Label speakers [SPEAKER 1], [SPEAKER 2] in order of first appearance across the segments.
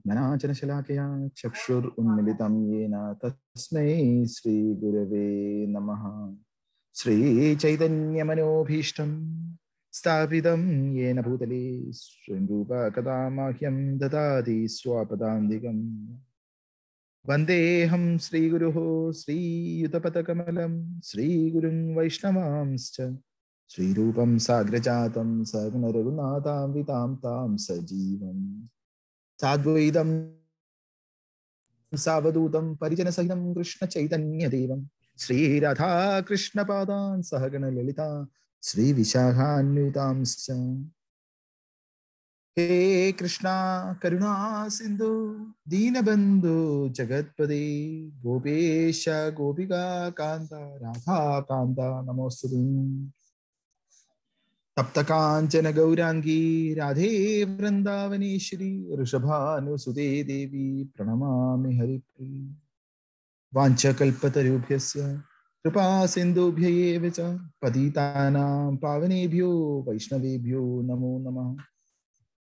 [SPEAKER 1] ജ്ഞാനാഞ്ജനശലാകയാ ചക്ഷുരുന്മിലിതം യേന തസ്മൈ ശ്രീഗുരവേ നമഃ. ശ്രീചൈതന്യമനോഭീഷ്ടം സ്ഥാപിതം യേന ഭൂതലേ സ്വയം രൂപ കഥാ മഹ്യം ദദാതി സ്വപദാന്തികം. വന്ദേഹം ശ്രീഗുരുഃ ശ്രീയുതപദകമലം ശ്രീഗുരും വൈഷ്ണവാംശ്ച ശ്രീരൂപം സാഗ്രജാതം സഗുണ രഘുനാഥാംവിതാം താം സജീവം സാദ്വൈതം സാവധൂതം പരിജനസഹിതം കൃഷ്ണ ചൈതന്യദേവം ശ്രീരാധാകൃഷ്ണപാദാൻ സഹഗണ ലളിതാ ശ്രീവിശാഖാന്വിതാംശ്ച. ഹേ കൃഷ്ണ കരുണാ സിന്ധു ദീനബന്ധു ജഗത്പദേ ഗോപേശ ഗോപികാ കാന്ത രാധാകാന്ത നമോസ്തുതേ. തപ്തകാഞ്ചന ഗൗരാംഗീ രാധേ വൃന്ദാവനേശ്വരി ഋഷഭാനുസുതേ ദേവി പ്രണമാമി ഹരിപ്രിയേ. വാഞ്ചകൽപതരുഭ്യസ്യ കൃപാ സിന്ധുഭ്യ ഏവ ച പതിതാനാം പാവനേഭ്യോ വൈഷ്ണവേഭ്യോ നമോ നമഃ.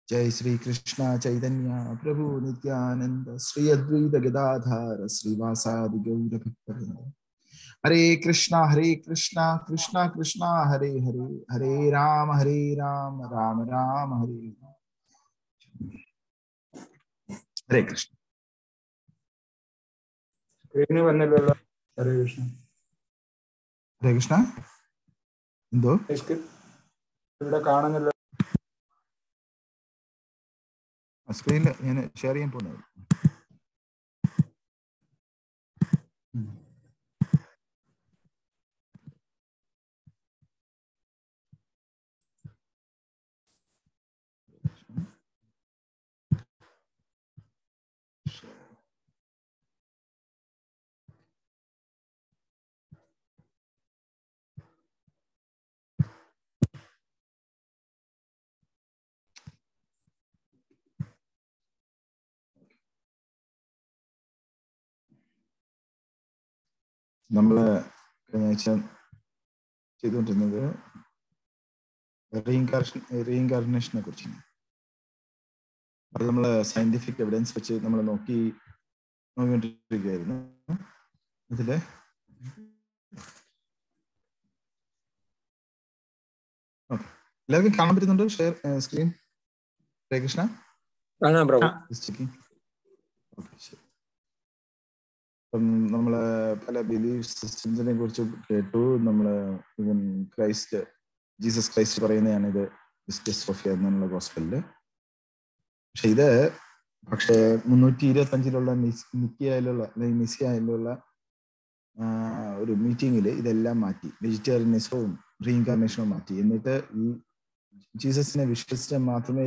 [SPEAKER 1] जय श्री कृष्ण चैतन्य प्रभु नित्यानंद श्री अद्वैत गदाधर श्रीवासादि गौर भक्तवृंद. हरे कृष्णा कृष्णा कृष्णा हरे हरे, हरे राम राम राम हरे हरे कृष्ण.
[SPEAKER 2] हरे कृष्ण.
[SPEAKER 1] हरे कृष्ण. എന്തോ
[SPEAKER 2] ഇവിടെ കാണുന്നില്ല.
[SPEAKER 1] സ്ക്രീനിൽ ഞാൻ ഷെയർ ചെയ്യാൻ പോകുന്നത്. നമ്മൾ കഴിഞ്ഞ ആഴ്ച ചെയ്തുകൊണ്ടിരുന്നത് റീഇൻകാർണേഷനെ കുറിച്ചാണ്. അത് നമ്മൾ സയന്റിഫിക് എവിഡൻസ് വെച്ച് നമ്മൾ നോക്കിക്കൊണ്ടിരിക്കുകയായിരുന്നു. അതില് എല്ലാവർക്കും കാണാൻ പറ്റുന്നുണ്ടോ സ്ക്രീൻ? ഹരേ കൃഷ്ണ. നമ്മള് പല ബിലീഫ് സിസ്റ്റംസിനെ കുറിച്ച് കേട്ടു. നമ്മള് ഈവൻ ജീസസ് ക്രൈസ്റ്റ് പറയുന്നതാണ് ഇത് സോഫിയ എന്നുള്ള ഗോസ്പെലില്. പക്ഷേ 325 നിസിയയിലുള്ള ഒരു മീറ്റിങ്ങിൽ ഇതെല്ലാം മാറ്റി, വെജിറ്റേറിയനിസവും റീഇൻകാർണേഷനും മാറ്റി. എന്നിട്ട് ഈ ജീസസിനെ വിശ്വസിച്ചാൽ മാത്രമേ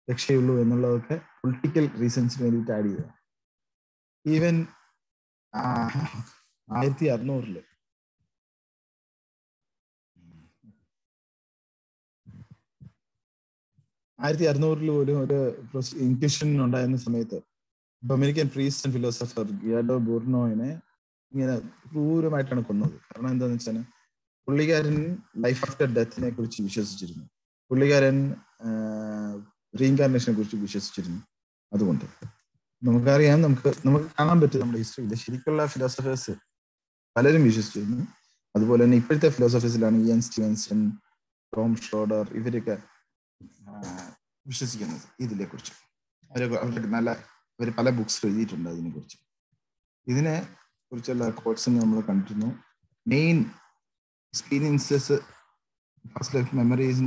[SPEAKER 1] രക്ഷയുള്ളൂ എന്നുള്ളതൊക്കെ പൊളിറ്റിക്കൽ റീസൺസിന് വേണ്ടിയിട്ട് ആഡ് ചെയ്യുക. ഈവൻ 1600 പോലും ഒരു ഇൻക്വിസിഷൻ ഉണ്ടായിരുന്ന സമയത്ത് അമേരിക്കൻ പ്രീസ്റ്റ് ആൻഡ് ഫിലോസഫർ ഗിയാഡോ ബൂർണോയിനെ ഇങ്ങനെ ക്രൂരമായിട്ടാണ് കൊന്നത്. കാരണം എന്താന്ന് വെച്ചാൽ പുള്ളിക്കാരൻ ലൈഫ് ആഫ്റ്റർ ഡെത്തിനെ കുറിച്ച് വിശ്വസിച്ചിരുന്നു, പുള്ളിക്കാരൻ റീഇൻകാർണേഷനെ കുറിച്ച് വിശ്വസിച്ചിരുന്നു. അതുകൊണ്ട് നമുക്കറിയാം, നമുക്ക് കാണാൻ പറ്റും നമ്മുടെ ഹിസ്റ്ററിയിൽ ശരിക്കുള്ള ഫിലോസഫേഴ്സ് പലരും വിശ്വസിച്ചിരുന്നു. അതുപോലെ തന്നെ ഇപ്പോഴത്തെ ഫിലോസഫേഴ്സിലാണ് ഇയൻ സ്റ്റീവൻസൺ, ടോം ഷ്രോഡർ, ഇവരൊക്കെ വിശ്വസിക്കുന്നത് ഇതിനെ കുറിച്ച്. അവർ പല ബുക്സ് എഴുതിയിട്ടുണ്ട് അതിനെ കുറിച്ച്. ഇതിനെ കുറിച്ചുള്ള കോട്ട്സ് നമ്മൾ കണ്ടിരുന്നു. Main experiences, first life memories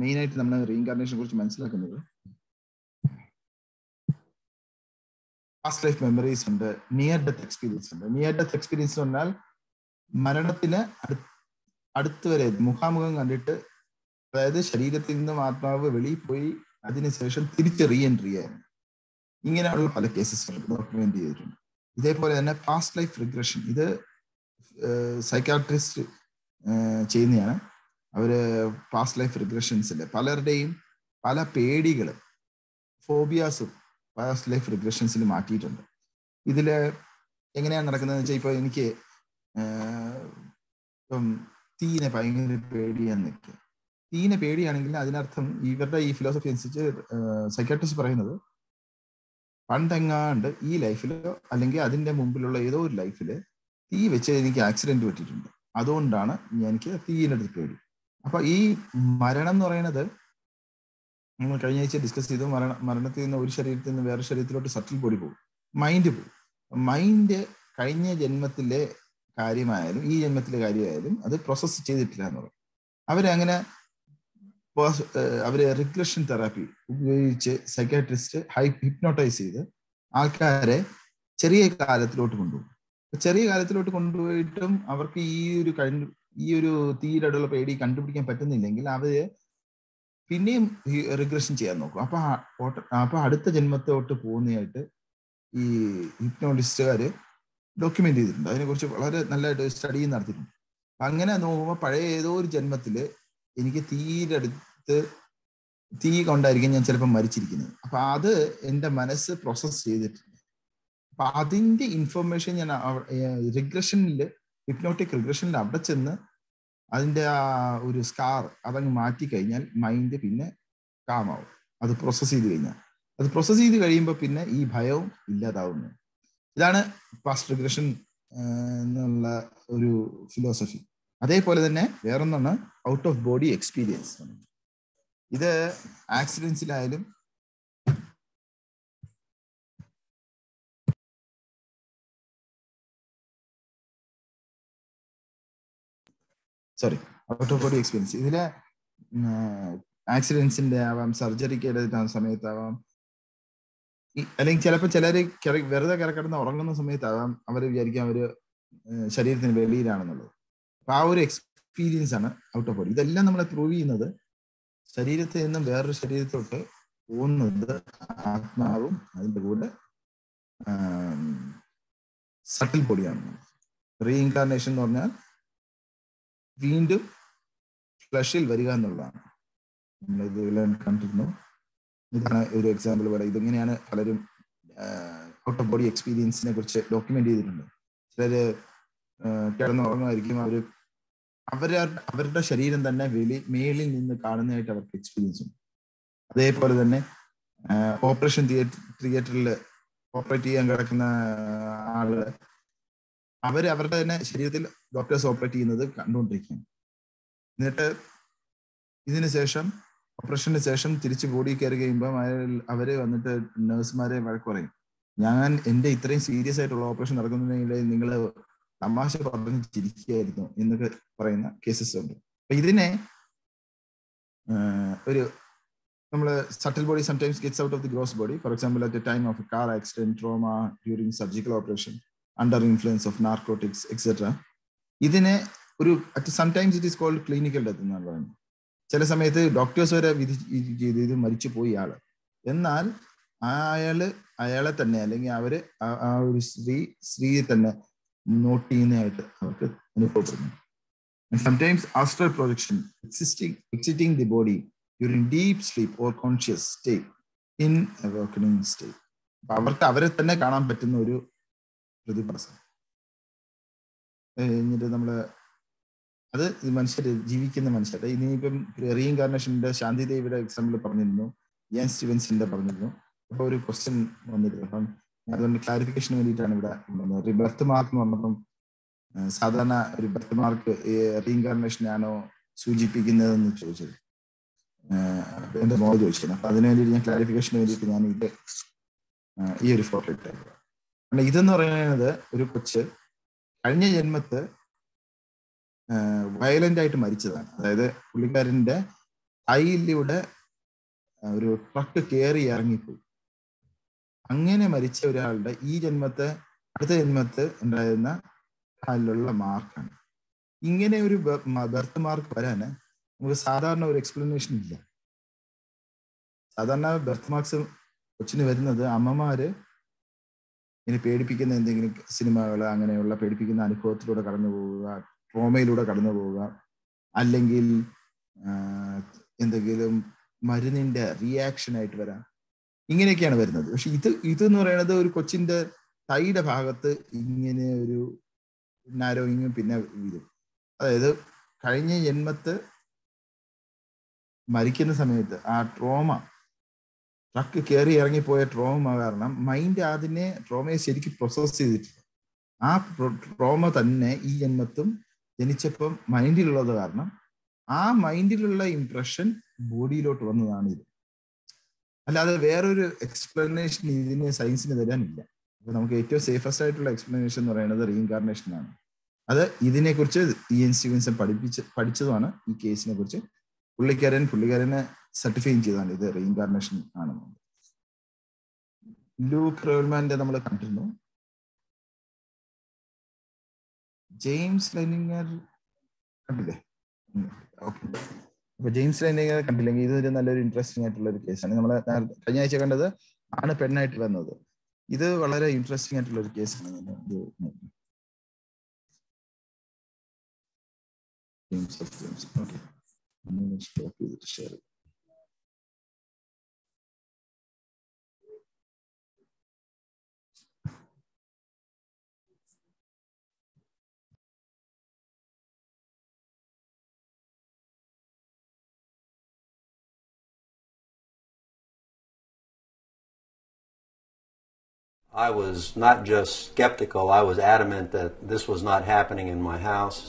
[SPEAKER 1] main ആയിട്ട് നമ്മൾ റീഇൻകാർണേഷനെ കുറിച്ച് മനസ്സിലാക്കുന്നത് പാസ്റ്റ് ലൈഫ് മെമ്മറീസ് ഉണ്ട്, നിയർ ഡെത്ത് എക്സ്പീരിയൻസ് ഉണ്ട്. നിയർ ഡെത്ത് എക്സ്പീരിയൻസ് എന്ന് പറഞ്ഞാൽ മരണത്തിന് അടുത്ത് വരെ മുഖാമുഖം കണ്ടിട്ട്, അതായത് ശരീരത്തിൽ നിന്നും ആത്മാവ് വെളിയിൽ പോയി അതിനുശേഷം തിരിച്ച് റീ എൻട്രി ആയിരുന്നു. ഇങ്ങനെയുള്ള പല കേസസ് ഡോക്യുമെന്റ് ചെയ്തിട്ടുണ്ട്. ഇതേപോലെ തന്നെ പാസ്റ്റ് ലൈഫ് റിഗ്രഷൻ, ഇത് സൈക്കാട്രിസ്റ്റ് ചെയ്യുന്നതാണ്. അവര് പാസ്റ്റ് ലൈഫ് റിഗ്രഷൻസിൽ പലരുടെയും പല പേടികളും ഫോബിയാസും പാസ്റ്റ് ലൈഫ് റിഗ്രഷൻസിൽ മാറ്റിയിട്ടുണ്ട്. ഇതില് എങ്ങനെയാണ് നടക്കുന്നതെന്ന് വെച്ചാൽ, ഇപ്പൊ എനിക്ക് ഇപ്പം തീനെ ഭയങ്കര പേടിയാന്ന് നിൽക്കുക. തീനെ പേടിയാണെങ്കിൽ അതിനർത്ഥം ഇവരുടെ ഈ ഫിലോസഫി അനുസരിച്ച് സൈക്കാട്രിസ്റ്റ് പറയുന്നത് പണ്ടെങ്ങാണ്ട് ഈ ലൈഫിലോ അല്ലെങ്കിൽ അതിന്റെ മുമ്പിലുള്ള ഏതോ ഒരു ലൈഫില് തീ വെച്ച് എനിക്ക് ആക്സിഡന്റ് പറ്റിയിട്ടുണ്ട്, അതുകൊണ്ടാണ് എനിക്ക് തീയിനടുത്ത് പേടി. അപ്പൊ ഈ മരണം എന്ന് പറയുന്നത് നമ്മൾ കഴിഞ്ഞ ആഴ്ച ഡിസ്കസ് ചെയ്തു. മരണത്തിൽ നിന്ന് ഒരു ശരീരത്തിൽ നിന്ന് വേറെ ശരീരത്തിലോട്ട് സട്ടിൽ ബോഡി പോകും, മൈൻഡ് പോകും. മൈൻഡ് കഴിഞ്ഞ ജന്മത്തിലെ കാര്യമായാലും ഈ ജന്മത്തിലെ കാര്യമായാലും അത് പ്രോസസ്സ് ചെയ്തിട്ടില്ല എന്ന് പറയും. അവരങ്ങനെ അവര് റിഗ്രഷൻ തെറാപ്പി ഉപയോഗിച്ച് സൈക്കാട്രിസ്റ്റ് ഹിപ്നോട്ടൈസ് ചെയ്ത് ആൾക്കാരെ ചെറിയ കാലത്തിലോട്ട് കൊണ്ടുപോകും. ചെറിയ കാലത്തിലോട്ട് കൊണ്ടുപോയിട്ടും അവർക്ക് ഈ ഒരു തീയിലുള്ള പേടി കണ്ടുപിടിക്കാൻ പറ്റുന്നില്ലെങ്കിൽ അവര് പിന്നെയും റിഗ്രഷൻ ചെയ്യാൻ നോക്കും. അപ്പൊ അടുത്ത ജന്മത്തോട്ട് പോകുന്നതായിട്ട് ഈ ഹിപ്നോളിസ്റ്റുകാര് ഡോക്യുമെന്റ് ചെയ്തിട്ടുണ്ട്. അതിനെക്കുറിച്ച് വളരെ നല്ലതായിട്ട് സ്റ്റഡി നടത്തിയിട്ടുണ്ട്. അങ്ങനെ നോക്കുമ്പോൾ പഴയ ഏതോ ഒരു ജന്മത്തില് എനിക്ക് തീ കൊണ്ടായിരിക്കും ഞാൻ ചിലപ്പോൾ മരിച്ചിരിക്കുന്നത്. അപ്പൊ അത് എൻ്റെ മനസ്സ് പ്രോസസ് ചെയ്തിട്ടുണ്ട്. അപ്പൊ അതിന്റെ ഇൻഫർമേഷൻ ഞാൻ റിഗ്രഷനിൽ, ഹിപ്നോട്ടിക് റിഗ്രഷനിൽ അവിടെ ചെന്ന് അതിന്റെ ആ ഒരു സ്കാർ അതങ്ങ് മാറ്റി കഴിഞ്ഞാൽ മൈൻഡ് പിന്നെ കാമാവും. അത് പ്രോസസ് ചെയ്ത് കഴിയുമ്പോൾ പിന്നെ ഈ ഭയവും ഇല്ലാതാവുന്നു. ഇതാണ് പാസ്റ്റ് റിഗ്രഷൻ എന്നുള്ള ഒരു ഫിലോസഫി. അതേപോലെ തന്നെ വേറൊന്നാണ് ഔട്ട് ഓഫ് ബോഡി എക്സ്പീരിയൻസ്. ഇത് ആക്സിഡൻസിലായാലും ഔട്ട് ഓഫ് ബോഡി എക്സ്പീരിയൻസ് ഇതില് ആക്സിഡൻസിന്റെ ആവാം, സർജറിക്ക് എടുക്കുന്ന സമയത്താവാം, അല്ലെങ്കിൽ ചിലപ്പോൾ ചിലര് വെറുതെ കിടന്ന് ഉറങ്ങുന്ന സമയത്താവാം അവർ വിചാരിക്കാം അവര് ശരീരത്തിന് വെളിയിലാണെന്നുള്ളത്. അപ്പൊ ആ ഒരു എക്സ്പീരിയൻസ് ആണ് ഔട്ട് ഓഫ് ബോഡി. ഇതെല്ലാം നമ്മളെ പ്രൂവ് ചെയ്യുന്നത് ശരീരത്തിൽ നിന്നും വേറൊരു ശരീരത്തോട്ട് പോകുന്നത് ആത്മാവും അതിന്റെ കൂടെ സട്ടിൽ ബോഡിയാണ്. റീഇൻകാർണേഷൻ എന്ന് പറഞ്ഞാൽ വീണ്ടും ഫ്ലഷിൽ വരിക എന്നുള്ളതാണ്. നമ്മൾ ഇത് കണ്ടിരുന്നു. ഇതാണ് ഒരു എക്സാമ്പിൾ പറയാം. ഇതിങ്ങനെയാണ് പലരും ഔട്ട് ഓഫ് ബോഡി എക്സ്പീരിയൻസിനെ കുറിച്ച് ഡോക്യുമെന്റ് ചെയ്തിട്ടുണ്ട്. ചിലര് കിടന്നുറങ്ങുമായിരിക്കും, അവരുടെ ശരീരം തന്നെ മേളിൽ നിന്ന് കാണുന്നതായിട്ട് അവർക്ക് എക്സ്പീരിയൻസ് ഉണ്ട്. അതേപോലെ തന്നെ ഓപ്പറേഷൻ തിയേറ്ററിൽ ഓപ്പറേറ്റ് ചെയ്യാൻ കിടക്കുന്ന ആള് അവരുടെ തന്നെ ശരീരത്തിൽ ഡോക്ടേഴ്സ് ഓപ്പറേറ്റ് ചെയ്യുന്നത് കണ്ടുകൊണ്ടിരിക്കുകയാണ്. എന്നിട്ട് ഓപ്പറേഷന് ശേഷം തിരിച്ച് ബോഡി കയറി കഴിയുമ്പോൾ അവര് വന്നിട്ട് നഴ്സുമാരെ വഴക്ക് പറയും, ഞാൻ എൻ്റെ ഇത്രയും സീരിയസ് ആയിട്ടുള്ള ഓപ്പറേഷൻ നടക്കുന്നുണ്ടെങ്കിൽ നിങ്ങൾ തമാശ പറഞ്ഞ് ചിരിക്കുകയായിരുന്നു എന്നൊക്കെ പറയുന്ന കേസസ് ഉണ്ട്. അപ്പൊ ഇതിനെ ഒരു നമ്മള് subtle body sometimes gets out of the gross body. For example at a time of a car accident, trauma, during surgical operation, under influence of narcotics etcetera. ഇതിനെ ഒരു sometimes it is called clinical death എന്നാണ് പറയുന്നത്. ചില സമയത്ത് doctors വരെ വിധി ചെയ്ത് ഇത് മരിച്ചു പോയി ആള്, എന്നാൽ അയാളെ തന്നെ അല്ലെങ്കിൽ അവര് ആ ഒരു സ്ത്രീയെ തന്നെ നോട്ട് ചെയ്യുന്നതായിട്ട് അവർക്ക് അനുഭവപ്പെടുന്നു. Sometimes astral projection exiting the body during deep sleep or conscious state in awakening state. അവർക്ക് അവരെ തന്നെ കാണാൻ പറ്റുന്ന ഒരു പ്രതിഭാസം. എന്നിട്ട് നമ്മള് അത് ജീവിക്കുന്ന മനുഷ്യർ ഇനിയിപ്പം റീഇൻകാർണേഷന്റെ ശാന്തിദേവിയുടെ എക്സാമ്പിൾ പറഞ്ഞിരുന്നു, യാൻ സ്റ്റീവൻസിന്റെ പറഞ്ഞിരുന്നു. അപ്പൊ ഒരു ക്വസ്റ്റ്യൻ വന്നിരുന്നു. അപ്പം അതുകൊണ്ട് ക്ലാരിഫിക്കേഷന് വേണ്ടിയിട്ടാണ് ഇവിടെ ബർത്ത് മാർക്ക് എന്ന് പറഞ്ഞപ്പം സാധാരണ ഒരു ബർത്ത് മാർക്ക് റീഇൻകാർണേഷനാണോ സൂചിപ്പിക്കുന്നതെന്ന് ചോദിച്ചത് എന്റെ മോള് ചോദിച്ചത്. അപ്പൊ അതിനു വേണ്ടിയിട്ട് ഞാൻ ക്ലാരിഫിക്കേഷന് വേണ്ടിയിട്ട് ഞാൻ ഈ ഒരു ഫോട്ടോ ഇട്ടേക്കുക. കാരണം ഇതെന്ന് പറയുന്നത് ഒരു കൊച്ച് കഴിഞ്ഞ ജന്മത്ത് വയലന്റ് ആയിട്ട് മരിച്ചതാണ്. അതായത് പുള്ളിക്കാരന്റെ കൈയിലൂടെ ഒരു ട്രക്ക് കയറി ഇറങ്ങിപ്പോയി. അങ്ങനെ മരിച്ച ഒരാളുടെ അടുത്ത ജന്മത്ത് ഉണ്ടായിരുന്ന കാലിലുള്ള മാർക്കാണ്. ഇങ്ങനെ ഒരു ബർത്ത് മാർക്ക് വരാന് നമുക്ക് സാധാരണ ഒരു എക്സ്പ്ലനേഷൻ ഇല്ല. സാധാരണ ബർത്ത് മാർക്സ് കൊച്ചിന് വരുന്നത് അമ്മമാര് ഇനി പേടിപ്പിക്കുന്ന എന്തെങ്കിലും സിനിമകൾ, അങ്ങനെയുള്ള പേടിപ്പിക്കുന്ന അനുഭവത്തിലൂടെ കടന്നു പോവുക, ട്രോമയിലൂടെ കടന്നു പോവുക, അല്ലെങ്കിൽ എന്തെങ്കിലും മരുന്നിന്റെ റിയാക്ഷൻ ആയിട്ട് വരാം, ഇങ്ങനെയൊക്കെയാണ് വരുന്നത്. പക്ഷെ ഇതെന്ന് പറയുന്നത് ഒരു കൊച്ചിന്റെ തൈയുടെ ഭാഗത്ത് ഇങ്ങനെ ഒരു നാരോയിങ്ങും പിന്നെ ഇതും, അതായത് കഴിഞ്ഞ ജന്മത്ത് മരിക്കുന്ന സമയത്ത് ആ ട്രക്ക് കയറി ഇറങ്ങിപ്പോയ ട്രോമ കാരണം മൈൻഡ് അതിനെ ട്രോമയെ ശരിക്കും പ്രോസസ് ചെയ്തിട്ടില്ല. ആ ട്രോമ തന്നെ ഈ ജന്മത്തും ജനിച്ചപ്പം മൈൻഡിലുള്ളത് കാരണം ആ മൈൻഡിലുള്ള ഇംപ്രഷൻ ബോഡിയിലോട്ട് വന്നതാണ് ഇത്. അല്ലാതെ വേറൊരു എക്സ്പ്ലനേഷൻ ഇതിന് സയൻസിന് തരാനില്ല. അപ്പൊ നമുക്ക് ഏറ്റവും സേഫസ്റ്റ് ആയിട്ടുള്ള എക്സ്പ്ലനേഷൻ എന്ന് പറയുന്നത് റീഇൻകാർണേഷൻ ആണ്. അത് ഇതിനെക്കുറിച്ച് ഇ.എൻ. സ്റ്റീവൻസൺ പഠിച്ചതുമാണ്. ഈ കേസിനെ കുറിച്ച് പുള്ളിക്കാരനെ സർട്ടിഫൈ ചെയ്തതാണ് ഇത് റീഇൻകാർണേഷൻ ആണെന്ന്. ലൂക്ക് റോൾമാന്റെ നമ്മൾ കണ്ടിരുന്നു. ജെയിംസ് ലൈനിങ്ങർ കണ്ടില്ലേ? ഓക്കെ. അപ്പൊ ജെയിംസ് ലൈനിങ്ങർ കണ്ടില്ലെങ്കിൽ ഇതൊരു നല്ലൊരു ഇൻട്രസ്റ്റിംഗ് ആയിട്ടുള്ള ഒരു കേസാണ്. നമ്മൾ കഴിഞ്ഞ ആഴ്ച കണ്ടത് ആണ് പെണ്ണായിട്ട് വന്നത്. ഇത് വളരെ ഇൻട്രസ്റ്റിംഗ് ആയിട്ടുള്ള ഒരു കേസാണ്. ഓക്കെ, സ്റ്റോപ്പ് ചെയ്തിട്ട് share.
[SPEAKER 3] I was not just skeptical, I was adamant that this was not happening in my house,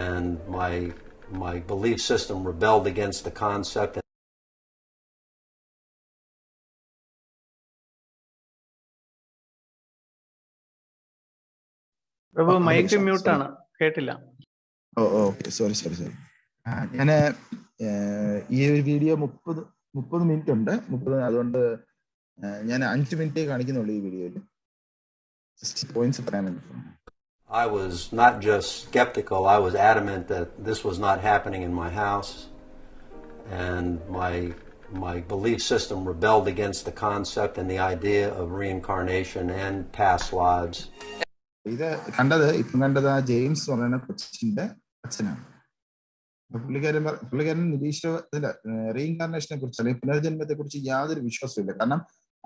[SPEAKER 3] and my belief system rebelled against the concept.
[SPEAKER 4] Prabhu mic mute ആണ്, കേട്ടില്ല.
[SPEAKER 1] Okay, sorry. ഞാൻ ഈ ഒരു video 30 minute ഉണ്ട്. 30, അതുകൊണ്ട് ഞാൻ 5 മിനിറ്റേ കാണിക്കുന്നുള്ളൂ ഈ വീഡിയോയിൽ. പോയിന്റ്സ് പറയാനുണ്ട്.
[SPEAKER 3] I was not just skeptical, I was adamant that this was not happening in my house, and my belief system rebelled against the concept and the idea of reincarnation and past lives.
[SPEAKER 1] ഇത് ഇപ്പം കണ്ടത് ആ James എന്ന് പറയുന്ന കൊച്ചിന്റെ അച്ഛനാണ്. പുള്ളിക്കാരൻ റീഇൻകാർണേഷനെ കുറിച്ച് അല്ലെങ്കിൽ പുനർജന്മത്തെ കുറിച്ച് യാതൊരു വിശ്വാസമില്ല. കാരണം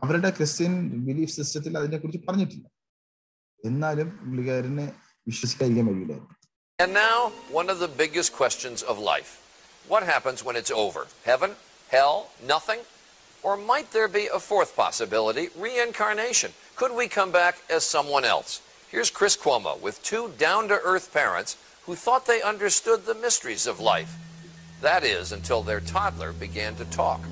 [SPEAKER 1] അവരുടെ ക്രിസ്ത്യൻ ബിലീഫ് സിസ്റ്റത്തിൽ അതിനെ കുറിച്ച് പറഞ്ഞിട്ടില്ല. എന്നാലും പുള്ളിക്കാരനെ വിശ്വസിക്കാതിരിക്കാൻ കഴിയില്ല.
[SPEAKER 5] And now, one of the biggest questions of life. What happens when it's over? Heaven? Hell? Nothing? Or might there be a fourth possibility, reincarnation? Could we come back as someone else? Here's Chris Cuomo with 2 down-to-earth parents who thought they understood the mysteries of life. That is, until their toddler began to talk.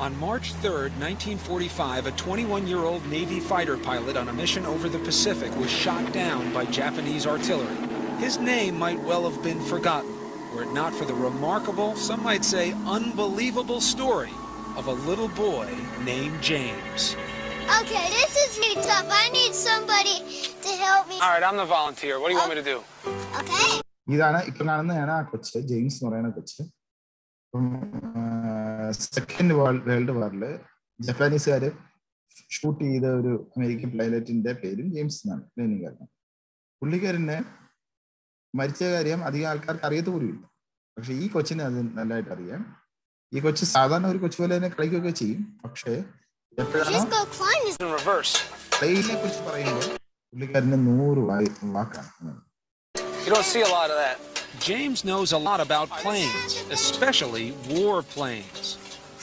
[SPEAKER 6] On March 3rd, 1945, a 21-year-old Navy fighter pilot on a mission over the Pacific was shot down by Japanese artillery. His name might well have been forgotten, were it not for the remarkable, some might say unbelievable story of a little boy named James.
[SPEAKER 7] Okay, this is really tough. I need somebody to help me.
[SPEAKER 8] All right, I'm the volunteer. What do you want me to do?
[SPEAKER 7] Okay.
[SPEAKER 1] ഇതാണ് ഇപ്പം കാണുന്നതാണ് ആ കൊച്ച്, James എന്ന് പറയുന്ന കൊച്ച്. Second world വാറില് ജപ്പാനീസുകാര് shoot ചെയ്ത ഒരു അമേരിക്കൻ പൈലറ്റിന്റെ പേരും ജെയിംസ് എന്നാണ്, പ്ലെയിനുകാരനാണ്. പുള്ളിക്കാരനെ മരിച്ച കാര്യം അധികം ആൾക്കാർക്ക് അറിയത്ത് പോലുമില്ല. പക്ഷെ ഈ കൊച്ചിനെ അത് നല്ലതായിട്ട് അറിയാം. ഈ കൊച്ച് സാധാരണ ഒരു കൊച്ചു പോലെ തന്നെ കളിക്കുകയൊക്കെ ചെയ്യും. പക്ഷേ എപ്പോഴാണ് പ്ലെയിനെ കുറിച്ച് പറയുമ്പോൾ പുള്ളിക്കാരന് 100 വാക്കാണ്.
[SPEAKER 8] You don't see a lot of that.
[SPEAKER 6] James knows a lot about planes, especially war planes.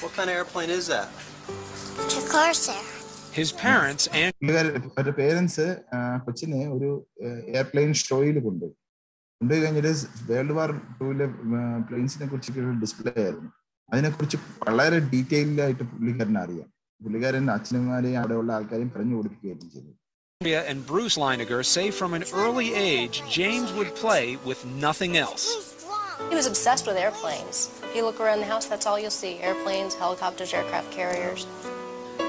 [SPEAKER 3] What kind of airplane is that?
[SPEAKER 7] It's a Corsair.
[SPEAKER 6] His parents and
[SPEAKER 1] parents കൊച്ചിനെ ഒരു എയർപ്ലെയിൻ ഷോയിൽ കൊണ്ടുപോയി കഴിഞ്ഞിട്ട് വേൾഡ് വാർ 2 പ്ലെയിൻസിനെ കുറിച്ചൊരു display ആയിരുന്നു. അതിനെക്കുറിച്ച് വളരെ detailed ആയിട്ട് പുള്ളിക്കാരനെ അറിയാം. പുള്ളിക്കാരൻ അച്ഛനന്മാരെയും അവിടെയുള്ള ആൾക്കാരെയും പറഞ്ഞു കൊടുക്കുകയായിരുന്നു ചെയ്തത്.
[SPEAKER 6] And Bruce Leiniger say from an early age, James would play with nothing else.
[SPEAKER 9] He was obsessed with airplanes. If you look around the house, that's all you'll see. Airplanes, helicopters, aircraft carriers.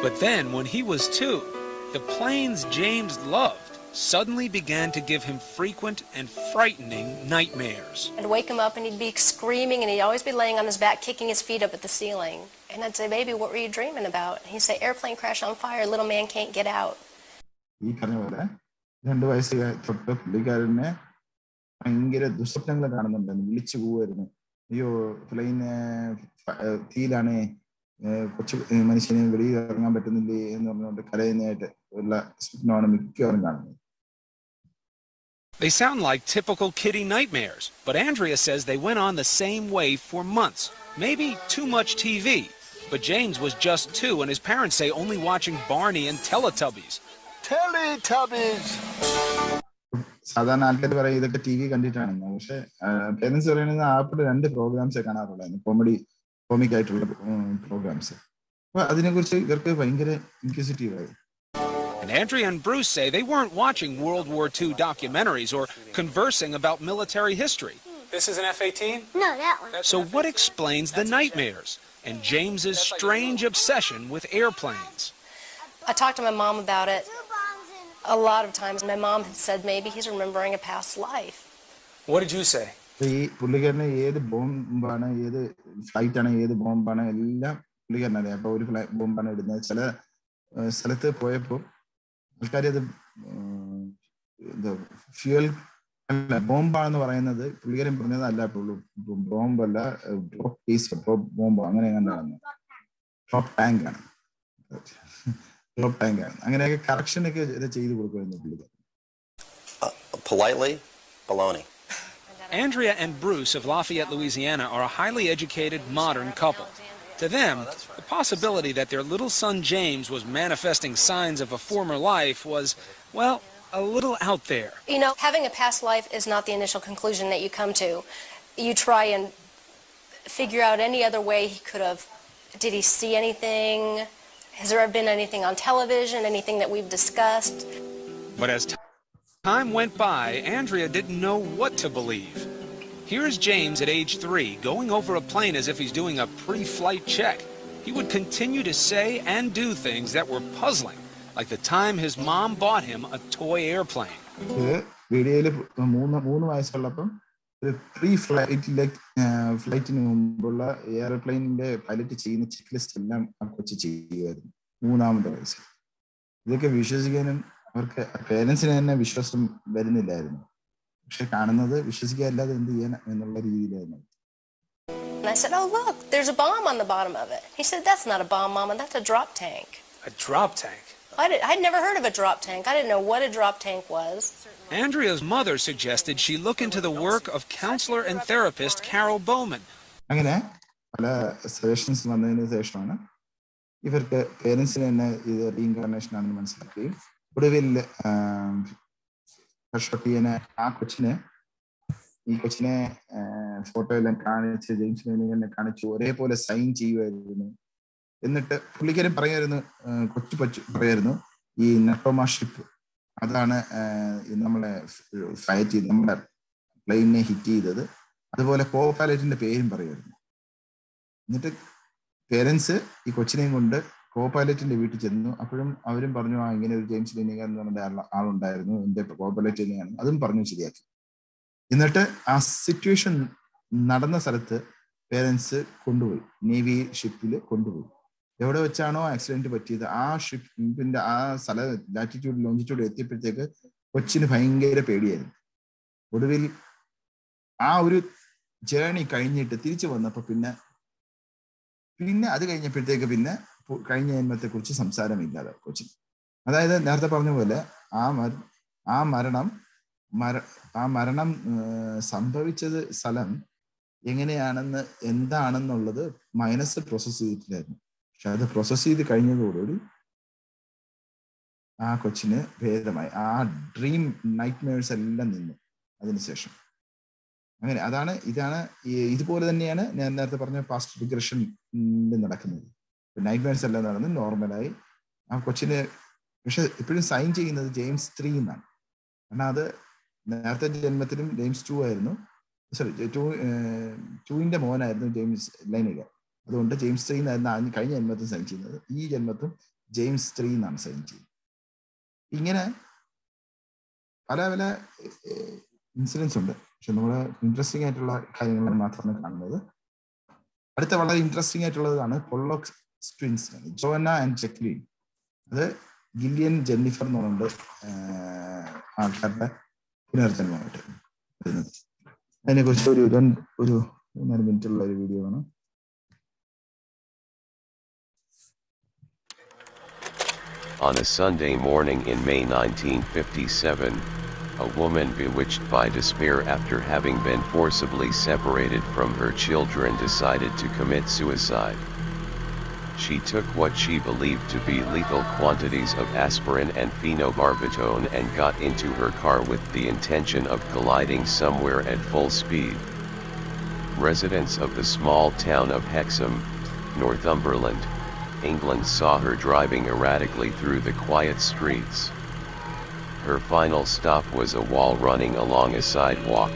[SPEAKER 6] But then, when he was 2, the planes James loved suddenly began to give him frequent and frightening nightmares.
[SPEAKER 9] I'd wake him up and he'd be screaming and he'd always be laying on his back, kicking his feet up at the ceiling. And I'd say, "Baby, what were you dreaming about?" And he'd say, "Airplane crash on fire, little man can't get out."
[SPEAKER 1] ഈ പറഞ്ഞ പോലെ 2 വയസ്സ് തൊട്ട് പുള്ളിക്കാരനെ ഭയങ്കര ദുസ്വപ്നങ്ങൾ കാണുന്നുണ്ടായിരുന്നു. വിളിച്ചു പോവായിരുന്നു, അയ്യോ പ്ലെയിന് തീയിലാണ്, കൊച്ചു മനുഷ്യന് വെളിയിൽ ഇറങ്ങാൻ പറ്റുന്നില്ലേ എന്ന് പറഞ്ഞുകൊണ്ട് കരയുന്നതായിട്ട് ഉള്ള സ്വപ്നമാണ് മിക്കവാറും കാണുന്നത്.
[SPEAKER 6] They sound like typical kiddie nightmares, but Andrea says they went on the same way for months. Maybe too much TV. But James was just 2, and his parents say only watching Barney and Teletubbies.
[SPEAKER 2] Teletubbies!
[SPEAKER 1] സാധാരണ ആൾക്കാർ പറയും ഇതൊക്കെ T V കണ്ടിട്ടാണെന്ന്. പക്ഷെ parents പറയുന്നത് apple 2 പ്രോഗ്രാംസേ കാണാറുള്ളായിരുന്നു, comic ആയിട്ടുള്ള programmes. അപ്പൊ അതിനെക്കുറിച്ച് ഇവർക്ക് ഭയങ്കര ഇൻക്വിസിറ്റീവ് ആയി.
[SPEAKER 6] And Andrea and Bruce say they weren't watching World War II documentaries or conversing about military history.
[SPEAKER 8] This is an F-18?
[SPEAKER 7] No, that one.
[SPEAKER 6] So what explains the nightmares and James's strange obsession with airplanes?
[SPEAKER 9] I talked to my mom about it a lot of times. My mom had said maybe he's remembering a past life.
[SPEAKER 8] What did you say?
[SPEAKER 1] ഈ പുള്ളിക്കാരന് ഏത് ബോംബാണ്, ഏത് flight ആണ്, ഏത് ബോംബാണ് എല്ലാം പുള്ളിക്കാരൻ അറിയാം. അപ്പൊ ഒരു ബോംബാണ് ഇടുന്നത്. ചില സ്ഥലത്ത് പോയപ്പോൾ ആൾക്കാർ അത് ഫ്യൂവൽ അല്ല ബോംബാണെന്ന് പറയുന്നത് പുള്ളിക്കാരൻ പറഞ്ഞത് അല്ല, ബോംബല്ല, ഡ്രോപ്പ് കേസ്, ഡ്രോപ്പ് ബോംബ് അങ്ങനെ കണ്ടാണ്, ഡ്രോപ്പ് ടാങ്ക് ആണ്, ഡ്രോപ്പ് ടാങ്ക് ആണ്. അങ്ങനെയൊക്കെ കറക്ഷനൊക്കെ ഇത് ചെയ്ത് കൊടുക്കുമായിരുന്നു പുള്ളിക്കാരൻ.
[SPEAKER 3] Politely, baloney.
[SPEAKER 6] Andrea and Bruce of Lafayette, Louisiana are a highly educated, modern couple. To them, the possibility that their little son James was manifesting signs of a former life was, well, a little out there.
[SPEAKER 9] You know, having a past life is not the initial conclusion that you come to. You try and figure out any other way he could have. Did he see anything? Has there ever been anything on television, anything that we've discussed?
[SPEAKER 6] But as time went by, Andrea didn't know what to believe. Here's James at age 3 going over a plane as if he's doing a pre-flight check. He would continue to say and do things that were puzzling, like the time his mom bought him a toy airplane.
[SPEAKER 1] വീഡിയോയില് 3 വയസ്സുള്ളപ്പം ഒരു ഫ്ലൈറ്റിന് മുമ്പുള്ള എയർപ്ലെയിനിന്റെ pilot ചെയ്യുന്ന check list എല്ലാം ആ കൊച്ചു ചെയ്യുമായിരുന്നു 3-ാമത്തെ വയസ്സിൽ. ഇതൊക്കെ വിശ്വസിക്കാനും അവർക്ക് പേരൻസിന് തന്നെ വിശ്വാസം വരുന്നില്ലായിരുന്നു. പക്ഷെ കാണുന്നത് വിശ്വസിക്കാല്ലാതെ എന്ത് ചെയ്യാൻ എന്നുള്ള രീതിയിലായിരുന്നു.
[SPEAKER 9] And I said, oh, look, there's a bomb on the bottom of it. He said, that's not a bomb, Mama, that's a drop tank.
[SPEAKER 8] A drop tank?
[SPEAKER 9] I'd never heard of a drop tank. I didn't know what a drop tank was.
[SPEAKER 6] Andrea's mother suggested she look into the work of counselor and therapist Carol Bowman.
[SPEAKER 1] അങ്ങനെ പല suggestions വന്നതിന് ശേഷമാണ് ഇവർക്ക് പേരൻസിന് തന്നെ ഇത് reincarnation ആണെന്ന് മനസ്സിലാക്കുകയും ഒടുവിൽ ഈ കൊച്ചിനെ ഫോട്ടോയെല്ലാം കാണിച്ച് ജെയിംസ് ലെനിഗനെ കാണിച്ച് ഒരേപോലെ സൈൻ ചെയ്യുമായിരുന്നു. എന്നിട്ട് പുള്ളിക്കാരൻ പറയായിരുന്നു, പറയായിരുന്നു ഈ നെട്ടോമ ഷിപ്പ് അതാണ് നമ്മളെ ഫയറ്റ് ചെയ്ത് നമ്മുടെ പ്ലെയിനെ ഹിറ്റ് ചെയ്തത്. അതുപോലെ കോ പൈലറ്റിന്റെ പേരും പറയുമായിരുന്നു. എന്നിട്ട് പേരൻസ് ഈ കൊച്ചിനെയും കൊണ്ട് കോ പൈലറ്റിന്റെ വീട്ടിൽ ചെന്നു. അപ്പോഴും അവരും പറഞ്ഞു, ഇങ്ങനെ ഒരു ജെയിംസ് ലെനിഗ എന്ന് പറഞ്ഞ ആളുണ്ടായിരുന്നു, എന്റെ കോ പൈലറ്റ് തന്നെയാണ്, അതും പറഞ്ഞു ശരിയാക്കി. എന്നിട്ട് ആ സിറ്റുവേഷൻ നടന്ന സ്ഥലത്ത് പേരൻസ് കൊണ്ടുപോയി, നേവി ഷിപ്പിൽ കൊണ്ടുപോയി. എവിടെ വെച്ചാണോ ആക്സിഡന്റ് പറ്റിയത് ആ ഷിപ്പിന്റെ ആ സ്ഥല ലാറ്റിറ്റ്യൂഡ് ലോഞ്ചിറ്റ്യൂഡ് എത്തിയപ്പോഴത്തേക്ക് കൊച്ചിന് ഭയങ്കര പേടിയായിരുന്നു. ഒടുവിൽ ആ ഒരു ജേർണി കഴിഞ്ഞിട്ട് തിരിച്ചു വന്നപ്പോ പിന്നെ അത് കഴിഞ്ഞപ്പോഴത്തേക്ക് പിന്നെ കഴിഞ്ഞ ജന്മത്തെ കുറിച്ച് സംസാരമില്ലാതെ കൊച്ചിന്. അതായത് നേരത്തെ പറഞ്ഞ പോലെ ആ മരണം സംഭവിച്ചത് സ്ഥലം എങ്ങനെയാണെന്ന് എന്താണെന്നുള്ളത് മനസ്സ് പ്രോസസ് ചെയ്തിട്ടില്ലായിരുന്നു. പക്ഷെ അത് പ്രോസസ് ചെയ്ത് കഴിഞ്ഞതോടുകൂടി ആ കൊച്ചിന് ഭേദമായി. ആ ഡ്രീം നൈറ്റ്മെയർസ് എല്ലാം നിന്നു അതിനുശേഷം. അങ്ങനെ ഇതാണ് ഇതുപോലെ തന്നെയാണ് ഞാൻ നേരത്തെ പറഞ്ഞ പാസ്റ്റ് റിഗ്രഷൻ നടക്കുന്നത്. നൈറ്റ്മെയർസ് എല്ലാം നടന്ന് നോർമലായി ആ കൊച്ചിന്. പക്ഷെ ഇപ്പോഴും സൈൻ ചെയ്യുന്നത് ജെയിംസ് 3 എന്നാണ്. കാരണം അത് നേരത്തെ ജന്മത്തിലും ജെയിംസ് 2 ആയിരുന്നു. സോറി 2ന്റെ മോനായിരുന്നു ജെയിംസ് ലൈനിക. അതുകൊണ്ട് ജെയിംസ് 3 എന്നായിരുന്നു കഴിഞ്ഞ ജന്മത്തിൽ സൈൻ ചെയ്യുന്നത്. ഈ ജന്മത്തും ജെയിംസ് 3 എന്നാണ് സൈൻ ചെയ്യുന്നത്. ഇങ്ങനെ പല പല ഇൻസിഡൻസ് ഉണ്ട്. പക്ഷെ നമ്മൾ ഇൻട്രസ്റ്റിംഗ് ആയിട്ടുള്ള കാര്യങ്ങൾ മാത്രമാണ് കാണുന്നത്. അടുത്ത വളരെ ഇൻട്രസ്റ്റിംഗ് ആയിട്ടുള്ളതാണ് പൊള്ളോക്സ് ട്വിൻസ്, ജോന ആൻഡ് ജക്ലീൻ. അത് ഗില്ലിയൻ ജെന്നിഫർ എന്ന് പറഞ്ഞിട്ട് ആൾക്കാരുടെ പുനർജന്മമായിട്ട് വരുന്നത്. അതിനെക്കുറിച്ച് ഒരു 3-4 മിനിറ്റുള്ള ഒരു വീഡിയോ ആണ്.
[SPEAKER 10] On a Sunday morning in May 1957, a woman bewitched by despair after having been forcibly separated from her children decided to commit suicide. She took what she believed to be lethal quantities of aspirin and phenobarbital and got into her car with the intention of colliding somewhere at full speed. Residents of the small town of Hexham, Northumberland, England saw her driving erratically through the quiet streets. Her final stop was a wall running along a sidewalk.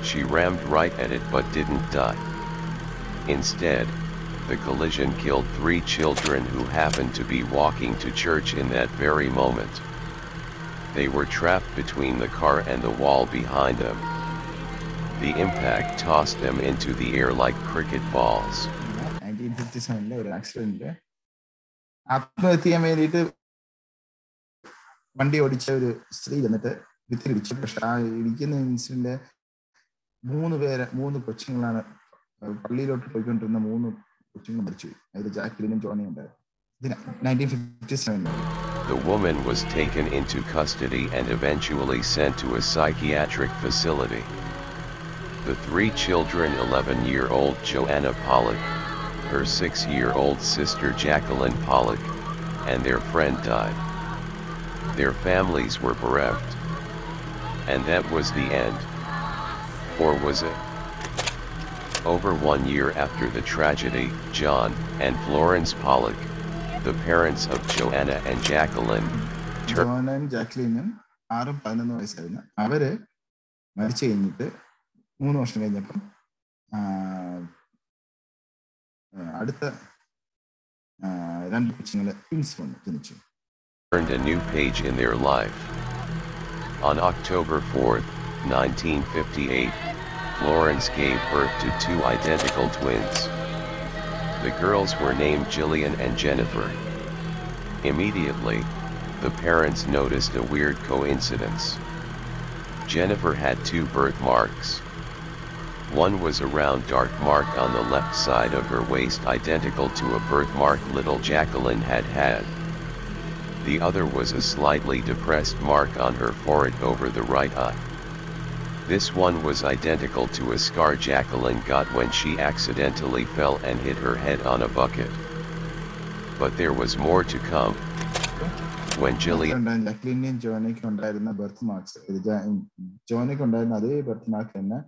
[SPEAKER 10] She rammed right at it but didn't die. Instead, the collision killed 3 children who happened to be walking to church in that very moment. They were trapped between the car and the wall behind them. The impact tossed them into the air like cricket balls.
[SPEAKER 1] 1957 ഒരു accident ആത്മഹത്യ ചെയ്യാൻ വേണ്ടിയിട്ട് വണ്ടി ഓടിച്ച ഒരു സ്ത്രീ എന്നിട്ട് ഭിത്തിയിടിച്ചു. പക്ഷെ ആ ഇടിക്കുന്ന ഇൻസിഡന്റ് 3 കൊച്ചുങ്ങളാണ്, പള്ളിയിലോട്ട് പോയിക്കൊണ്ടിരുന്ന 3 കൊച്ചുങ്ങൾ മരിച്ചു. അതിൽ ജാക്ലിനും ജോണിയും ഉണ്ടായിരുന്നു. 1957.
[SPEAKER 10] The woman was taken into custody and eventually sent to a psychiatric facility. The 3 children, 11-year-old Joanna Pollock, her 6-year-old sister Jacqueline Pollock, and their friend died. Their families were bereft. And that was the end. Or was it? Over 1 year after the tragedy, John and Florence Pollock, the parents of Joanna and Jacqueline,
[SPEAKER 1] ജോനും ജാക്ലിനും 6-11 വയസ്സായിരുന്നു. അവര് മരിച്ചു കഴിഞ്ഞിട്ട് 3 വർഷം കഴിഞ്ഞപ്പം അടുത്ത 2 കൊച്ചുങ്ങള് twins ജനിച്ചു.
[SPEAKER 10] turned a new page in their life. On October 4th, 1958, Florence gave birth to 2 identical twins. The girls were named Jillian and Jennifer. Immediately, the parents noticed a weird coincidence. Jennifer had 2 birthmarks. One was a round dark mark on the left side of her waist, identical to a birthmark little Jacqueline had had. The other was a slightly depressed mark on her forehead over the right eye. This one was identical to a scar Jacqueline got when she accidentally fell and hit her head on a bucket. But there was more to come. When Jillian...
[SPEAKER 1] ജാക്ലിനും ജോനയ്ക്കും ഉണ്ടായിരുന്ന birth marks, ജോനയ്ക്ക് ഉണ്ടായിരുന്ന അതേ birth mark തന്നെ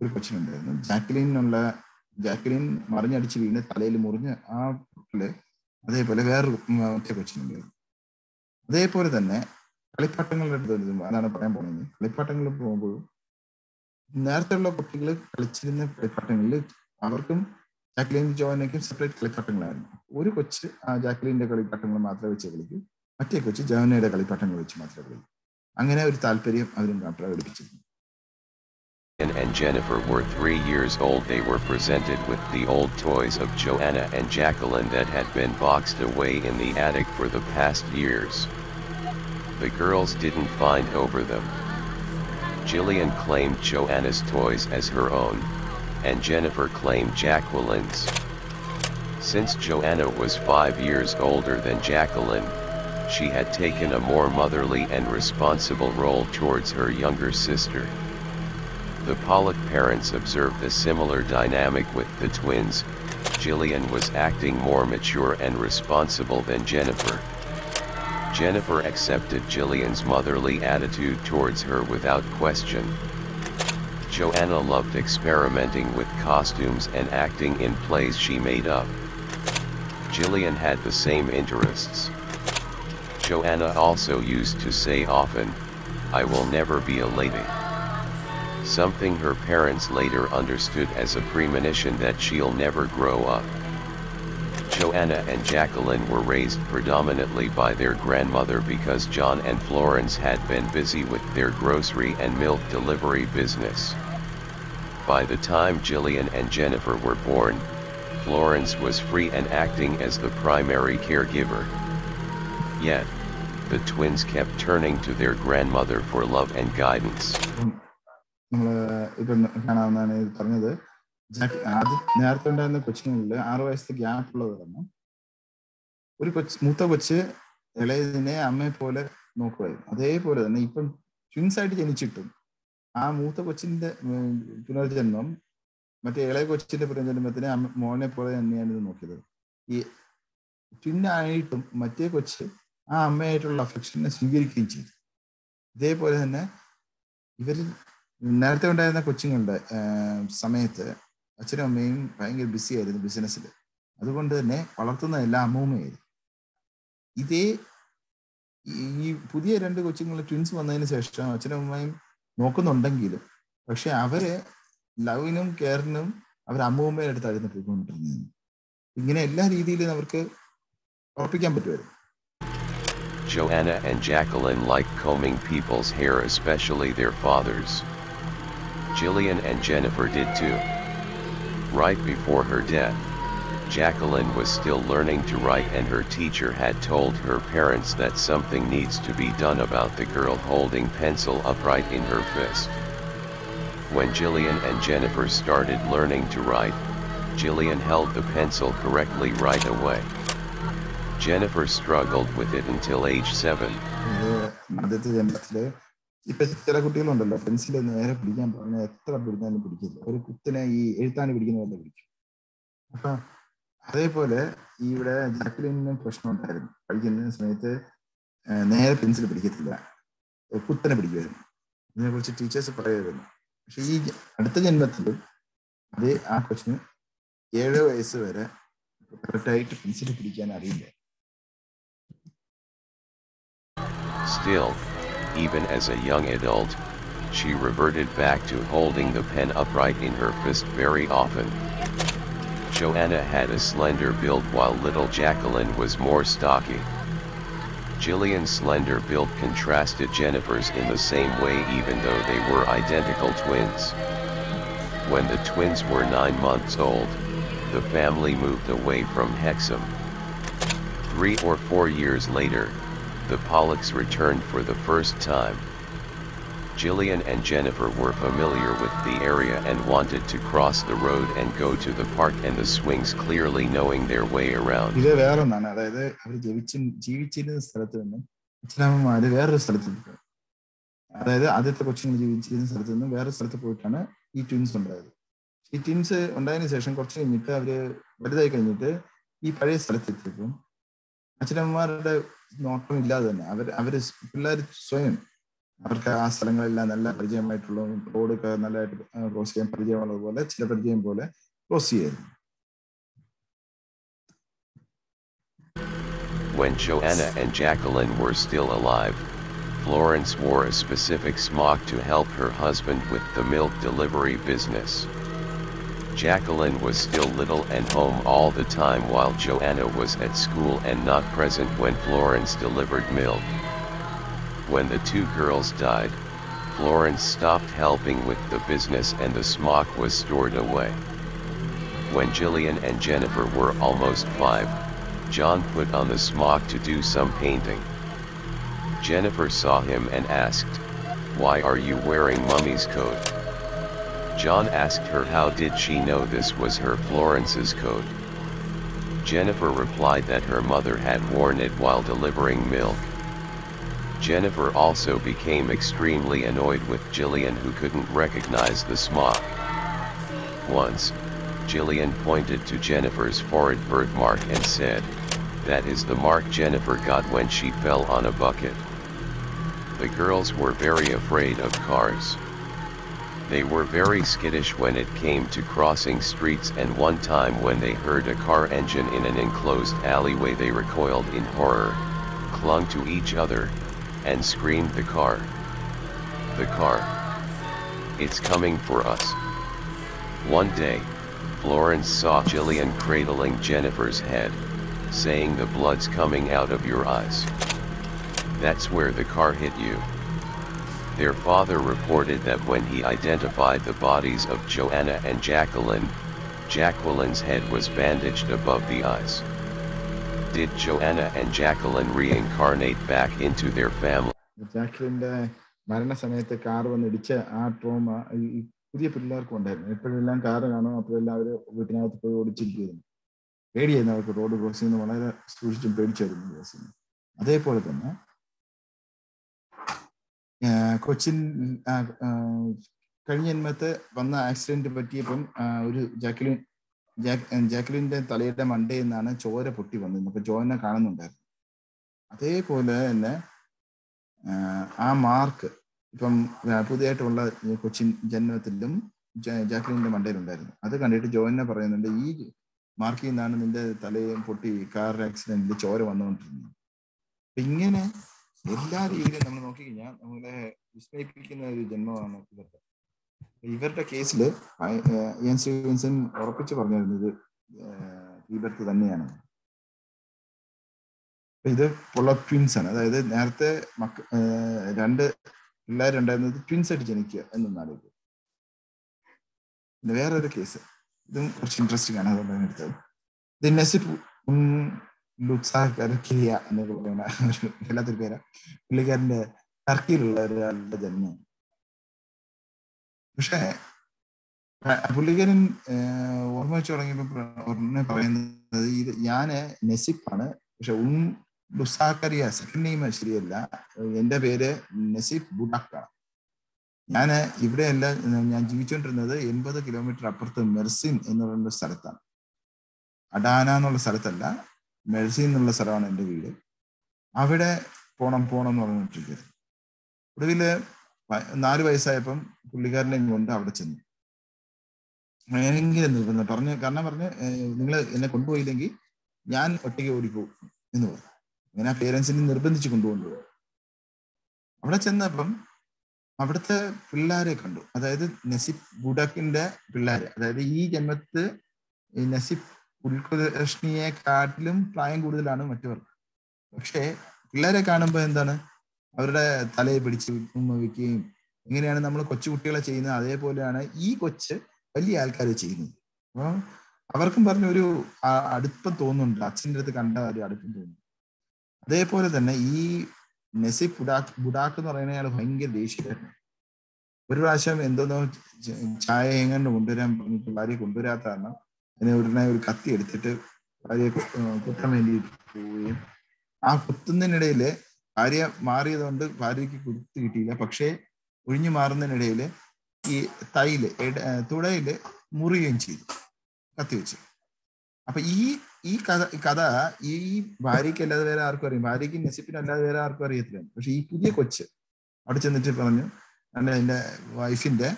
[SPEAKER 1] ഒരു കൊച്ചിനുണ്ടായിരുന്നു. Jacqueline മറിഞ്ഞടിച്ച് വീണ് തലയിൽ മുറിഞ്ഞ് ആ പൊട്ടില് അതേപോലെ വേറൊരു മറ്റേ കൊച്ചിനുണ്ടായിരുന്നു. അതേപോലെ തന്നെ കളിപ്പാട്ടങ്ങളുടെ അടുത്ത് അതാണ് പറയാൻ പോകുന്നത്. കളിപ്പാട്ടങ്ങളിൽ പോകുമ്പോഴും നേരത്തെയുള്ള കുട്ടികൾ കളിച്ചിരുന്ന കളിപ്പാട്ടങ്ങളിൽ അവർക്കും ജാക്ലിനും ജോനയ്ക്കും സെപ്പറേറ്റ് കളിപ്പാട്ടങ്ങളായിരുന്നു. ഒരു കൊച്ച് ആ ജാക്ലിന്റെ കളിപ്പാട്ടങ്ങൾ മാത്രമേ വെച്ച് കളിക്കൂ, മറ്റേ കൊച്ച് ജോനയുടെ കളിപ്പാട്ടങ്ങൾ വെച്ച് മാത്രമേ കളിക്കൂ. അങ്ങനെ ഒരു താല്പര്യം അവരും പ്രകടിപ്പിച്ചിരുന്നു.
[SPEAKER 10] And Jennifer were 3 years old. They were presented with the old toys of Joanna and Jacqueline that had been boxed away in the attic for the past years. The girls didn't find over them. Jillian claimed Joanna's toys as her own, and Jennifer claimed Jacqueline's. Since Joanna was 5 years older than Jacqueline, she had taken a more motherly and responsible role towards her younger sister. The Pollock parents observed a similar dynamic with the twins. Jillian was acting more mature and responsible than Jennifer. Jennifer accepted Jillian's motherly attitude towards her without question. Joanna loved experimenting with costumes and acting in plays she made up. Jillian had the same interests. Joanna also used to say often, "I will never be a lady." Something her parents later understood as a premonition that she'll never grow up. Joanna and Jacqueline were raised predominantly by their grandmother because John and Florence had been busy with their grocery and milk delivery business. By the time Jillian and Jennifer were born, Florence was free and acting as the primary caregiver. Yet, the twins kept turning to their grandmother for love and guidance.
[SPEAKER 1] നേരത്തെ ഉണ്ടായിരുന്ന കൊച്ചുങ്ങളിൽ 6 വയസ്സ് gap ഉള്ളത് കാരണം ഒരു മൂത്ത കൊച്ച് ഇളയതിനെ അമ്മയെ പോലെ നോക്കുമായിരുന്നു. അതേപോലെ തന്നെ ഇപ്പം ട്വിൻസായിട്ട് ജനിച്ചിട്ടും ആ മൂത്ത കൊച്ചിന്റെ പുനർജന്മം മറ്റേ ഇളയ കൊച്ചിന്റെ പുനർജന്മത്തിന് മോനെ പോലെ തന്നെയാണ് ഇത് നോക്കിയത്. ഈ ട്വിന്നായിട്ടും മറ്റേ കൊച്ച് ആ അമ്മയായിട്ടുള്ള അഫെക്ഷനെ സ്വീകരിക്കുകയും ചെയ്തു. ഇതേപോലെ തന്നെ ഇവർ നേരത്തെ ഉണ്ടായിരുന്ന കൊച്ചുങ്ങളുടെ സമയത്ത് അച്ഛനും അമ്മയും ഭയങ്കര ബിസി ആയിരുന്നു ബിസിനസ്സിൽ. അതുകൊണ്ട് തന്നെ വളർത്തുന്ന എല്ലാ അമ്മൂമ്മയായിരുന്നു. ഇതേ ഈ പുതിയ 2 കൊച്ചുങ്ങൾ ട്വിൻസ് വന്നതിന് ശേഷം അച്ഛനും അമ്മയും നോക്കുന്നുണ്ടെങ്കിലും പക്ഷെ അവര് ലവിനും കെയറിനും അവർ അമ്മൂമ്മയുടെ അടുത്തായിരുന്നു പോയിക്കൊണ്ടിരുന്നത്. ഇങ്ങനെ എല്ലാ രീതിയിലും അവർക്ക് ഉറപ്പിക്കാൻ പറ്റുമായിരുന്നു.
[SPEAKER 10] Joanna and Jacqueline liked combing people's hair, especially their fathers. Jillian and Jennifer did too. Right before her death, Jacqueline was still learning to write, and her teacher had told her parents that something needs to be done about the girl holding pencil upright in her fist. When Jillian and Jennifer started learning to write, Jillian held the pencil correctly right away. Jennifer struggled with it until age 7.
[SPEAKER 1] ആദ്യത്തെ ജന്മത്തില് ഇപ്പൊ ചില കുട്ടികളുണ്ടല്ലോ pencil നേരെ പിടിക്കാൻ പറഞ്ഞാൽ എത്ര പിടിച്ചാലും പിടിക്കില്ല. ഒരു കുത്തിനെ ഈ എഴുത്താണി പിടിക്കുന്ന പോലെ പിടിക്കും. അപ്പൊ അതേപോലെ ഇവിടെ ജാക്വലിനും പ്രശ്നം ഉണ്ടായിരുന്നു. പഠിക്കുന്ന സമയത്ത് നേരെ പെൻസിൽ പിടിക്കത്തില്ല, കുത്തനെ പിടിക്കുമായിരുന്നു. ഇതിനെക്കുറിച്ച് ടീച്ചേഴ്സ് പറയുമായിരുന്നു. പക്ഷെ ഈ അടുത്ത ജന്മത്തിലും അതേ ആ കൊച്ചിന് 7 വയസ്സ് വരെ കറക്റ്റായിട്ട് പെൻസിൽ പിടിക്കാൻ അറിയില്ല.
[SPEAKER 10] Still, even as a young adult, she reverted back to holding the pen upright in her fist very often. Joanna had a slender build while little Jacqueline was more stocky. Jillian's slender build contrasted Jennifer's in the same way, even though they were identical twins. When the twins were 9 months old, the family moved away from Hexham. 3 or 4 years later, the Pollocks returned for the first time. Jillian and Jennifer were familiar with the area and wanted to cross the road and go to the park and the swings, clearly knowing their way around.
[SPEAKER 1] ഇത് വേറൊന്നാണ്, അതായത് അവർ ജീവിച്ചിരുന്ന സ്ഥലത്ത് നിന്നും അച്ഛനമ്മമാര് വേറൊരു സ്ഥലത്ത് പോയി. അതായത് ആദ്യത്തെ കൊച്ചിന് ജീവിച്ചിരുന്ന സ്ഥലത്ത് നിന്നും വേറെ സ്ഥലത്ത് പോയിട്ടാണ് ഈ ട്വിൻസ് ഉണ്ടായത്. ഈ ട്വിൻസ് ഉണ്ടായതിനു ശേഷം കുറച്ച് കഴിഞ്ഞിട്ട് അവര് വലുതായി കഴിഞ്ഞിട്ട് ഈ പഴയ സ്ഥലത്തെത്തിയപ്പം അച്ഛനമ്മമാരുടെ നോട്ടം ഇല്ലാതെ തന്നെ അവര് പിള്ളേർ സ്വയം അവർക്ക് ആ സ്ഥലങ്ങളെല്ലാം നല്ല പരിചയമായിട്ടുള്ള റോഡൊക്കെ നല്ലതായിട്ട് ക്രോസ് ചെയ്യാൻ പരിചയമുള്ളതുപോലെ ചില പരിചയം പോലെ ക്രോസ് ചെയ്യായിരുന്നു.
[SPEAKER 10] When Joanna and Jacqueline were still alive, Florence wore a specific smock to help her husband with the milk delivery business. Jacqueline was still little and home all the time, while Joanna was at school and not present when Florence delivered milk. When the 2 girls died, Florence stopped helping with the business and the smock was stored away. When Jillian and Jennifer were almost 5, John put on the smock to do some painting. Jennifer saw him and asked, "Why are you wearing Mummy's coat?" John asked her how did she know this was her Florence's coat. Jennifer replied that her mother had worn it while delivering milk. Jennifer also became extremely annoyed with Jillian, who couldn't recognize the smock. Once, Jillian pointed to Jennifer's forehead birthmark and said, "That is the mark Jennifer got when she fell on a bucket." The girls were very afraid of cars. They were very skittish when it came to crossing streets, and one time when they heard a car engine in an enclosed alleyway, they recoiled in horror, clung to each other, and screamed, "The car! The car! It's coming for us!" One day, Florence saw Jillian cradling Jennifer's head, saying, "The blood's coming out of your eyes. That's where the car hit you." Their father reported that when he identified the bodies of Joanna and Jacqueline's head was bandaged above the eyes. Did Joanna and Jacqueline reincarnate back into their family?
[SPEAKER 1] ജാക്വലിന്റെ മരണസമയത്ത് car വന്നിടിച്ച് ആ trauma ഈ പുതിയ പിള്ളേർക്കും ഉണ്ടായിരുന്നു. എപ്പോഴെല്ലാം car കാണും അപ്പോഴെല്ലാം അവര് വീട്ടിനകത്ത് പോയി ഓടിച്ചിരിക്കുന്നു. പേടിയായിരുന്നു അവർക്ക് റോഡ് ക്രോസ് ചെയ്യുന്നത്, വളരെ സൂക്ഷിച്ചും പേടിച്ചായിരുന്നു. അതേപോലെ തന്നെ കൊച്ചിൻ കഴിഞ്ഞ ജന്മത്ത് വന്ന ആക്സിഡന്റ് പറ്റിയപ്പം ഒരു ജാക്ലിന്റെ തലയുടെ മണ്ടയിൽ നിന്നാണ് ചോര പൊട്ടി വന്നത്. അപ്പൊ ജോനെ കാണുന്നുണ്ടായിരുന്നു. അതേപോലെ തന്നെ ആ മാർക്ക് ഇപ്പം പുതിയതായിട്ടുള്ള കൊച്ചിൻ ജന്മത്തിലും ജാക്ലിന്റെ മണ്ടയിലുണ്ടായിരുന്നു. അത് കണ്ടിട്ട് ജോനെ പറയുന്നുണ്ട്, ഈ മാർക്കിൽ നിന്നാണ് നിന്റെ തലയും പൊട്ടി കാർ ആക്സിഡന്റിൽ ചോര വന്നുകൊണ്ടിരുന്നത്. അപ്പൊ ഇങ്ങനെ എല്ലാ രീതിയിലും നമ്മൾ നോക്കിക്കഴിഞ്ഞാൽ നമ്മളെ വിസ്മയിപ്പിക്കുന്ന ഒരു ജന്മമാണ് ഇവരുടെ കേസിൽ ഇയാൻ സ്റ്റീവൻസൺ ഉറപ്പിച്ച് പറഞ്ഞിരുന്നത് റീബർത്ത് തന്നെയാണ്. ഇത് ഉള്ള ട്വിൻസ് ആണ്. അതായത് നേരത്തെ രണ്ട് പിള്ളേരുണ്ടായിരുന്നത് ട്വിൻസ് ആയിട്ട് ജനിക്കുക എന്നാണ്. പിന്നെ വേറൊരു കേസ്, ഇതും കുറച്ച് ഇൻട്രസ്റ്റിംഗ് ആണ്, അതുകൊണ്ടാണ് എടുത്തത്. ഇത് നെസിപ്പ് ലുസാക്കിയ എന്നൊക്കെ പറയുന്ന ഒരു വല്ലാത്തൊരു പേരാ. പുള്ളിക്കാരന്റെ ടർക്കിയിലുള്ള ഒരാളുടെ ജന്മം. പക്ഷെ പുള്ളിക്കാരൻ ഓർമ്മ വെച്ച് തുടങ്ങിയപ്പോ പറയുന്നത് ഇത് ഞാന് നെസിപ്പാണ്, പക്ഷെ ലുസാക്കറിയ സെക്കൻഡ് നെയിം ശരിയല്ല, എന്റെ പേര് നെസിപ്പ് ബുഡാക്കാണ്. ഞാൻ ഇവിടെയല്ല, ഞാൻ ജീവിച്ചുകൊണ്ടിരുന്നത് 80 കിലോമീറ്റർ അപ്പുറത്ത് മെർസിൻ എന്ന് പറയുന്ന സ്ഥലത്താണ്. അഡാന എന്നുള്ള സ്ഥലത്തല്ല, മെർസിൻ എന്നുള്ള സ്ഥലമാണ് എൻ്റെ വീട്. അവിടെ പോണം എന്ന് പറഞ്ഞിട്ടിരിക്കുന്നത്. ഒടുവില് 4 വയസ്സായപ്പം പുള്ളിക്കാരനെ കൊണ്ട് അവിടെ ചെന്നു. ഭയങ്കര നിർബന്ധം പറഞ്ഞു, കാരണം പറഞ്ഞ് നിങ്ങൾ എന്നെ കൊണ്ടുപോയില്ലെങ്കിൽ ഞാൻ ഒറ്റയ്ക്ക് ഓടിപ്പോകും എന്ന് പറഞ്ഞു. അങ്ങനെ ആ പേരൻസിനെ നിർബന്ധിച്ച് കൊണ്ടുപോകുന്നത്. അവിടെ ചെന്നപ്പം അവിടുത്തെ പിള്ളേരെ കണ്ടു. അതായത് നസിബ് ബുഡക്കിന്റെ പിള്ളേര്, അതായത് ഈ ജന്മത്ത് നസിബ് ഉൽകൃഷ്ണിയെക്കാട്ടിലും പ്രായം കൂടുതലാണ് മറ്റവർ. പക്ഷെ പിള്ളേരെ കാണുമ്പോൾ എന്താണ്, അവരുടെ തലയെ പിടിച്ച് ഉമ്മ വയ്ക്കുകയും ഇങ്ങനെയാണ് നമ്മൾ കൊച്ചുകുട്ടികളെ ചെയ്യുന്നത്. അതേപോലെയാണ് ഈ കൊച്ച് വലിയ ആൾക്കാരെ ചെയ്യുന്നത്. അപ്പോൾ അവർക്കും പറഞ്ഞൊരു അടുപ്പം തോന്നുന്നുണ്ട്, അച്ഛൻ്റെ അടുത്ത് കണ്ട ഒരു അടുപ്പം തോന്നുന്നു. അതേപോലെ തന്നെ ഈ നസിബ് ബുഡാക്ക് എന്ന് പറയുന്ന അയാൾ ഭയങ്കര ദേഷ്യക്കാരനാണ്. ഒരു പ്രാവശ്യം എന്തോന്നോ ചായ എങ്ങനെ കൊണ്ടുവരാൻ പറഞ്ഞിട്ട് ഭാര്യയെ കൊണ്ടുവരാത്ത കാരണം അതിനെ ഉടനെ ഒരു കത്തി എടുത്തിട്ട് ഭാര്യയെ കുത്താൻ വേണ്ടിയിട്ട് പോവുകയും ആ കുത്തുന്നതിനിടയിൽ ഭാര്യ മാറിയതുകൊണ്ട് ഭാര്യയ്ക്ക് കുത്ത് കിട്ടിയില്ല. പക്ഷേ ഒഴിഞ്ഞു മാറുന്നതിനിടയിൽ ഈ തുടയില് മുറിയുകയും ചെയ്തു കത്തി വെച്ച്. അപ്പൊ ഈ കഥ ഈ ഭാര്യയ്ക്ക് അല്ലാതെ വേറെ ആർക്കും അറിയാം, ഭാര്യയ്ക്ക് നസിപ്പിന് അല്ലാതെ വേറെ ആർക്കും അറിയത്തില്ല. പക്ഷെ ഈ പുതിയ കൊച്ച് അവിടെ ചെന്നിട്ട് പറഞ്ഞു, അല്ല എൻ്റെ വൈഫിന്റെ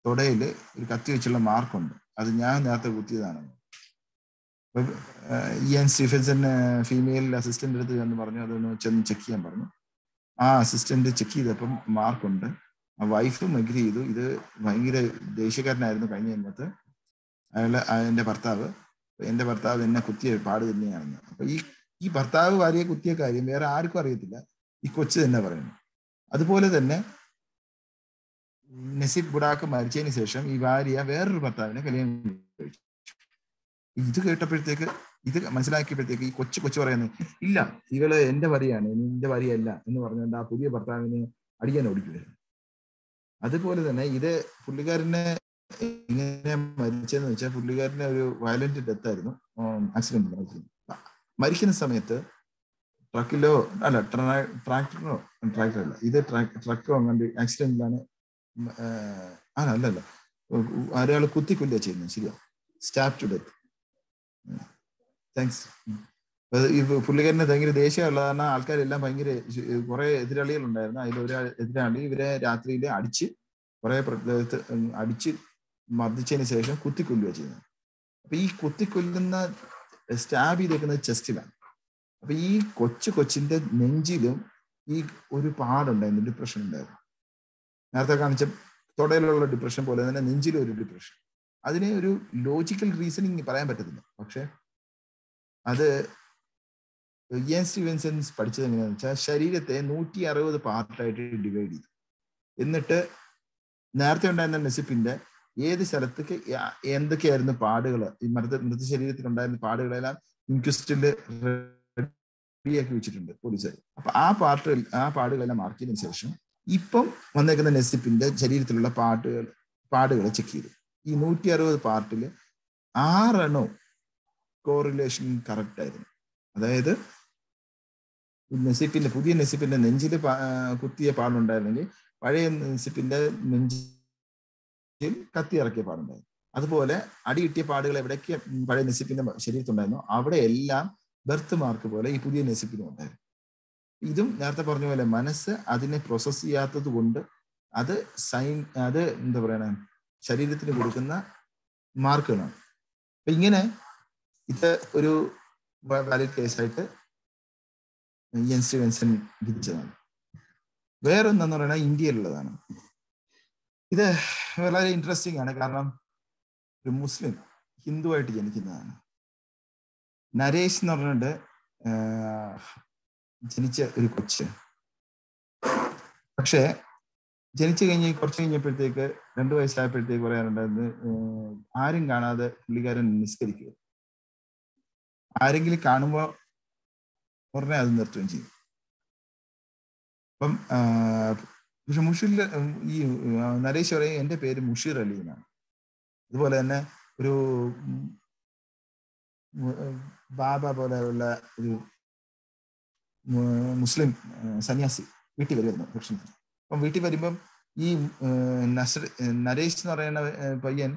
[SPEAKER 1] തുടയിൽ ഒരു കത്തി വെച്ചുള്ള മാർക്കുണ്ട്, അത് ഞാൻ നേരത്തെ കുത്തിയതാണ്. അപ്പൊ ഇയാൻ സ്റ്റീഫൻസൺ ഫീമെയിൽ അസിസ്റ്റന്റ് അടുത്ത് എന്ന് പറഞ്ഞു, അതൊന്ന് ചെന്ന് ചെക്ക് ചെയ്യാൻ പറഞ്ഞു. ആ അസിസ്റ്റന്റ് ചെക്ക് ചെയ്തപ്പം മാർക്കുണ്ട്. ആ വൈഫും അഗ്രി ചെയ്തു. ഇത് ഭയങ്കര ദേഷ്യക്കാരനായിരുന്നു കഴിഞ്ഞ ജന്മത്ത് എൻ്റെ ഭർത്താവ് എന്നെ കുത്തിയ പാട് തന്നെയാണെന്ന്. അപ്പൊ ഈ ഭർത്താവ് ഭാര്യയെ കുത്തിയ കാര്യം വേറെ ആർക്കും അറിയത്തില്ല, ഈ കൊച്ചു തന്നെ പറയുന്നു. അതുപോലെ തന്നെ നസിബ് ബുഡാക്ക് മരിച്ചതിന് ശേഷം ഈ ഭാര്യ വേറൊരു ഭർത്താവിനെ കല്യാണം കഴിച്ചു. ഇത് കേട്ടപ്പോഴത്തേക്ക്, ഇത് മനസ്സിലാക്കിയപ്പോഴത്തേക്ക് ഈ കൊച്ചു പറയുന്നത്, ഇല്ല ഇവള് എന്റെ ഭാര്യയാണ്, എന്റെ ഭാര്യയല്ല എന്ന് പറഞ്ഞുകൊണ്ട് ആ പുതിയ ഭർത്താവിനെ അടിക്കാൻ ഓടിക്കുമായിരുന്നു. അതുപോലെ തന്നെ ഇത് പുള്ളിക്കാരനെ എങ്ങനെ മരിച്ചെന്ന് വെച്ചാൽ പുള്ളിക്കാരനെ ഒരു വയലന്റ് ഡെത്ത് ആയിരുന്നു, ആക്സിഡന്റ്. മരിക്കുന്ന സമയത്ത് ട്രക്കിലോ അല്ല ട്രാക്ടറല്ല, ഇത് ട്രക്കോ അങ്ങനെ ആക്സിഡന്റിലാണ്. അല്ലല്ല, ഒരാൾ കുത്തിക്കൊല്ലുക ചെയ്യുന്നത്, ശരിയാ, സ്റ്റാബ് ടു ഡെത്ത്. താങ്ക്സ്. ഈ പുള്ളിക്കാരന് ഭയങ്കര ദേഷ്യമുള്ള കാരണം ആൾക്കാരെല്ലാം ഭയങ്കര കുറെ എതിരാളികൾ ഉണ്ടായിരുന്നു. അതിലൊരു എതിരാളി ഇവരെ രാത്രിയിൽ അടിച്ച് മർദ്ദിച്ചതിന് ശേഷം കുത്തിക്കൊല്ലുക ചെയ്യുന്നത്. അപ്പൊ ഈ കുത്തിക്കൊല്ലുന്ന സ്റ്റാബ് ചെയ്തേക്കുന്നത് ചെസ്റ്റിലാണ്. അപ്പൊ ഈ കൊച്ചിന്റെ നെഞ്ചിലും ഈ ഒരു പാടുണ്ടായിരുന്നു, ഡിപ്രഷൻ ഉണ്ടായിരുന്നു. നേരത്തെ കാണിച്ച തൊടയിലുള്ള ഡിപ്രഷൻ പോലെ തന്നെ നെഞ്ചിലും ഒരു ഡിപ്രഷൻ. അതിനെ ഒരു ലോജിക്കൽ റീസണിങ് പറയാൻ പറ്റത്തില്ല. പക്ഷെ അത് ഇയാൻ സ്റ്റീവൻസൺ പഠിച്ചത് എങ്ങനെയാണെന്ന് വെച്ചാൽ ശരീരത്തെ 160 പാർട്ടായിട്ട് ഡിവൈഡ് ചെയ്തു. എന്നിട്ട് നേരത്തെ ഉണ്ടായിരുന്ന നെസിപ്പിന്റെ ഏത് സ്ഥലത്തേക്ക് എന്തൊക്കെയായിരുന്നു പാടുകൾ, ഈ മൃതശരീരത്തിൽ ഉണ്ടായിരുന്ന പാടുകളെല്ലാം ഇൻക്വസ്റ്റില് റെഡിയാക്കി വെച്ചിട്ടുണ്ട് പോലീസുകാർ. അപ്പൊ ആ പാടുകളെല്ലാം മാർക്ക് ചെയ്തതിനു ശേഷം ഇപ്പം വന്നേക്കുന്ന നെസിപ്പിന്റെ ശരീരത്തിലുള്ള പാടുകൾ ചെക്ക് ചെയ്തു. ഈ 160 പാർട്ടില് 6 കോറിലേഷൻ കറക്റ്റ് ആയിരുന്നു. അതായത് പുതിയ നെസിപ്പിന്റെ നെഞ്ചില് കുത്തിയ പാടുണ്ടായിരുന്നെങ്കിൽ പഴയ നസിപ്പിന്റെ നെഞ്ചിൽ കത്തി ഇറക്കിയ പാടുണ്ടായിരുന്നു. അതുപോലെ അടി കിട്ടിയ പാടുകൾ എവിടേക്ക് പഴയ നസിപ്പിന്റെ ശരീരത്തുണ്ടായിരുന്നു അവിടെ എല്ലാം ബർത്ത് മാർക്ക് പോലെ ഈ പുതിയ നസിപ്പിനും ഉണ്ടായിരുന്നു. ഇതും നേരത്തെ പറഞ്ഞ പോലെ മനസ്സ് അതിനെ പ്രോസസ് ചെയ്യാത്തത് കൊണ്ട് അത് എന്താ പറയണ ശരീരത്തിന് കൊടുക്കുന്ന മാർക്കുകളാണ്. അപ്പൊ ഇങ്ങനെ ഇത് ഒരു വാലിഡ് കേസായിട്ട് എൻ സ്റ്റീവൻസൺ വിധിച്ചതാണ്. വേറൊന്നെന്ന് പറയുന്നത് ഇന്ത്യയിലുള്ളതാണ്. ഇത് വളരെ ഇൻട്രസ്റ്റിംഗ് ആണ്. കാരണം ഒരു മുസ്ലിം ഹിന്ദുവായിട്ട് ജനിക്കുന്നതാണ്. നരേഷ് എന്ന് പറഞ്ഞിട്ട് ജനിച്ച ഒരു കൊച്ച്. പക്ഷെ ജനിച്ചു കുറച്ച് കഴിഞ്ഞപ്പോഴത്തേക്ക് 2 വയസ്സായപ്പോഴത്തേക്ക് പറയാനുണ്ടായിരുന്നു, ആരും കാണാതെ പുള്ളിക്കാരൻ നിസ്കരിക്കുക. ആരെങ്കിലും കാണുമ്പോൾ ഉടനെ അത് നിർത്തുകയും ചെയ്യും. അപ്പം പക്ഷെ മുഷീറിൽ ഈ നരേഷ് പറയും എൻ്റെ പേര് മുഷീർ അലി എന്നാണ്. അതുപോലെ തന്നെ ഒരു ബാബ പോലെയുള്ള ഒരു മുസ്ലിം സന്യാസി വീട്ടിൽ വരുന്നു പ്രശ്നത്തിന്. അപ്പം വീട്ടിൽ വരുമ്പം ഈ നരേഷ് എന്ന് പറയുന്ന പയ്യൻ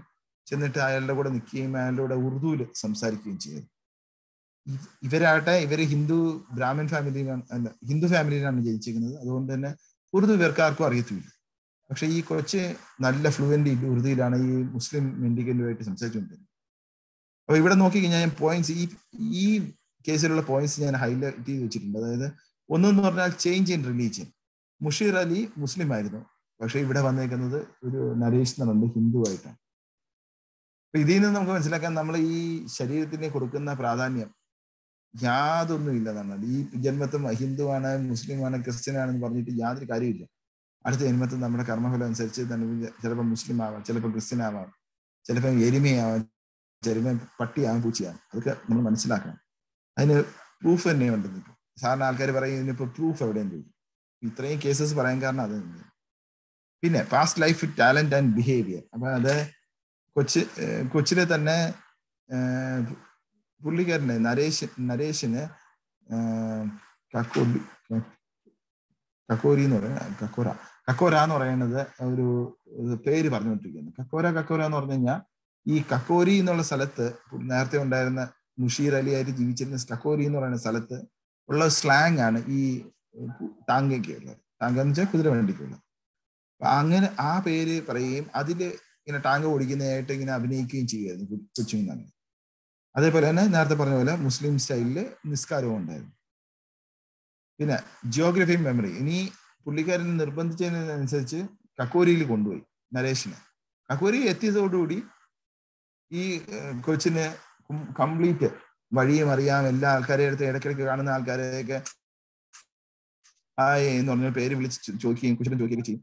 [SPEAKER 1] ചെന്നിട്ട് അയാളുടെ കൂടെ നിൽക്കുകയും അയാളുടെ കൂടെ ഉറുദുവിൽ സംസാരിക്കുകയും ചെയ്തു. ഇവര് ബ്രാഹ്മൺ ഫാമിലിയിലാണ്, ഹിന്ദു ഫാമിലിയിലാണ് ജനിച്ചിരിക്കുന്നത്. അതുകൊണ്ട് തന്നെ ഉറുദു ഇവർക്കാർക്കും അറിയത്തില്ല. പക്ഷെ ഈ കൊച്ച് നല്ല ഫ്ലുവൻ്റ് ഉറുദുവിലാണ് ഈ മുസ്ലിം മെൻഡിക്കലുമായിട്ട് സംസാരിച്ചുകൊണ്ടിരുന്നത്. അപ്പൊ ഇവിടെ നോക്കിക്കഴിഞ്ഞാൽ ഞാൻ പോയിന്റ്സ് ഈ കേസിലുള്ള പോയിന്റ്സ് ഞാൻ ഹൈലൈറ്റ് ചെയ്ത് വെച്ചിട്ടുണ്ട്. അതായത് ഒന്നെന്ന് പറഞ്ഞാൽ change in religion. Mushir Ali മുസ്ലിം ആയിരുന്നു, പക്ഷെ ഇവിടെ വന്നേക്കുന്നത് ഒരു നരേഷ് എന്ന് പറയുന്നത് ഹിന്ദു ആയിട്ടാണ്. അപ്പൊ ഇതിൽ നിന്ന് നമുക്ക് മനസ്സിലാക്കാൻ നമ്മൾ ഈ ശരീരത്തിന് കൊടുക്കുന്ന പ്രാധാന്യം യാതൊന്നും ഇല്ലെന്നാണ്. ഈ ജന്മത്തും ഹിന്ദുവാണ്, മുസ്ലിമാണ്, ക്രിസ്ത്യനാണെന്ന് പറഞ്ഞിട്ട് യാതൊരു കാര്യമില്ല. അടുത്ത ജന്മത്തിൽ നമ്മുടെ കർമ്മഫലം അനുസരിച്ച് ചിലപ്പോൾ മുസ്ലിം ആവാം, ചിലപ്പോൾ ക്രിസ്ത്യൻ ആവാം, ചിലപ്പോൾ എരുമയാവാം, ചിലപ്പോൾ പട്ടിയാവാം, പൂച്ചയാവാം. അതൊക്കെ നമ്മൾ മനസ്സിലാക്കണം. അതിന് പ്രൂഫ് തന്നെ ഉണ്ടെന്ന്. ഇപ്പോൾ സാധാരണ ആൾക്കാർ പറയും ഇതിനിപ്പോൾ പ്രൂഫ് എവിടെയും ചോദിക്കും. ഇത്രയും കേസസ് പറയാൻ കാരണം അത് തന്നെയാണ്. പിന്നെ past life talent and behaviour. അപ്പൊ അത് കൊച്ചിലെ തന്നെ പുള്ളിക്കാരന് നരേഷിന് കക്കോരി എന്ന് പറയുന്നത് കക്കോര എന്ന് പറയുന്നത് ഒരു പേര് പറഞ്ഞുകൊണ്ടിരിക്കുന്നത്. കക്കോര എന്ന് പറഞ്ഞു കഴിഞ്ഞാൽ ഈ കക്കോരി എന്നുള്ള സ്ഥലത്ത് നേരത്തെ ഉണ്ടായിരുന്ന മുഷീർ അലി ആയിട്ട് ജീവിച്ചിരുന്ന കക്കോരി എന്ന് പറയുന്ന സ്ഥലത്ത് ഉള്ള സ്ലാങ് ആണ് ഈ ടാങ്കയ്ക്കുള്ളത്. ടാങ്ക എന്ന് വെച്ചാൽ കുതിരവണ്ടിക്കുള്ളത്. അങ്ങനെ ആ പേര് പറയുകയും അതില് ഇങ്ങനെ ടാങ്ക ഓടിക്കുന്നതായിട്ട് ഇങ്ങനെ അഭിനയിക്കുകയും ചെയ്യുമായിരുന്നു കൊച്ചുങ്ങ. അതേപോലെ തന്നെ നേരത്തെ പറഞ്ഞ പോലെ മുസ്ലിം സ്റ്റൈലില് നിസ്കാരവും ഉണ്ടായിരുന്നു. പിന്നെ ജിയോഗ്രഫി മെമ്മറി. ഇനി പുള്ളിക്കാരൻ നിർബന്ധിച്ചതിനനുസരിച്ച് കക്കോരിയിൽ കൊണ്ടുപോയി നരേഷിനെ. കക്കോരി എത്തിയതോടുകൂടി ഈ കൊച്ചിന് കംപ്ലീറ്റ് വഴിയും അറിയാം, എല്ലാ ആൾക്കാരെ അടുത്ത് ഇടയ്ക്കിടയ്ക്ക് കാണുന്ന ആൾക്കാരെയൊക്കെ ഹായ് എന്ന് പറഞ്ഞ പേര് വിളിച്ച് ചോദിക്കുകയും കുശലം ചോദിക്കുകയും ചെയ്യും.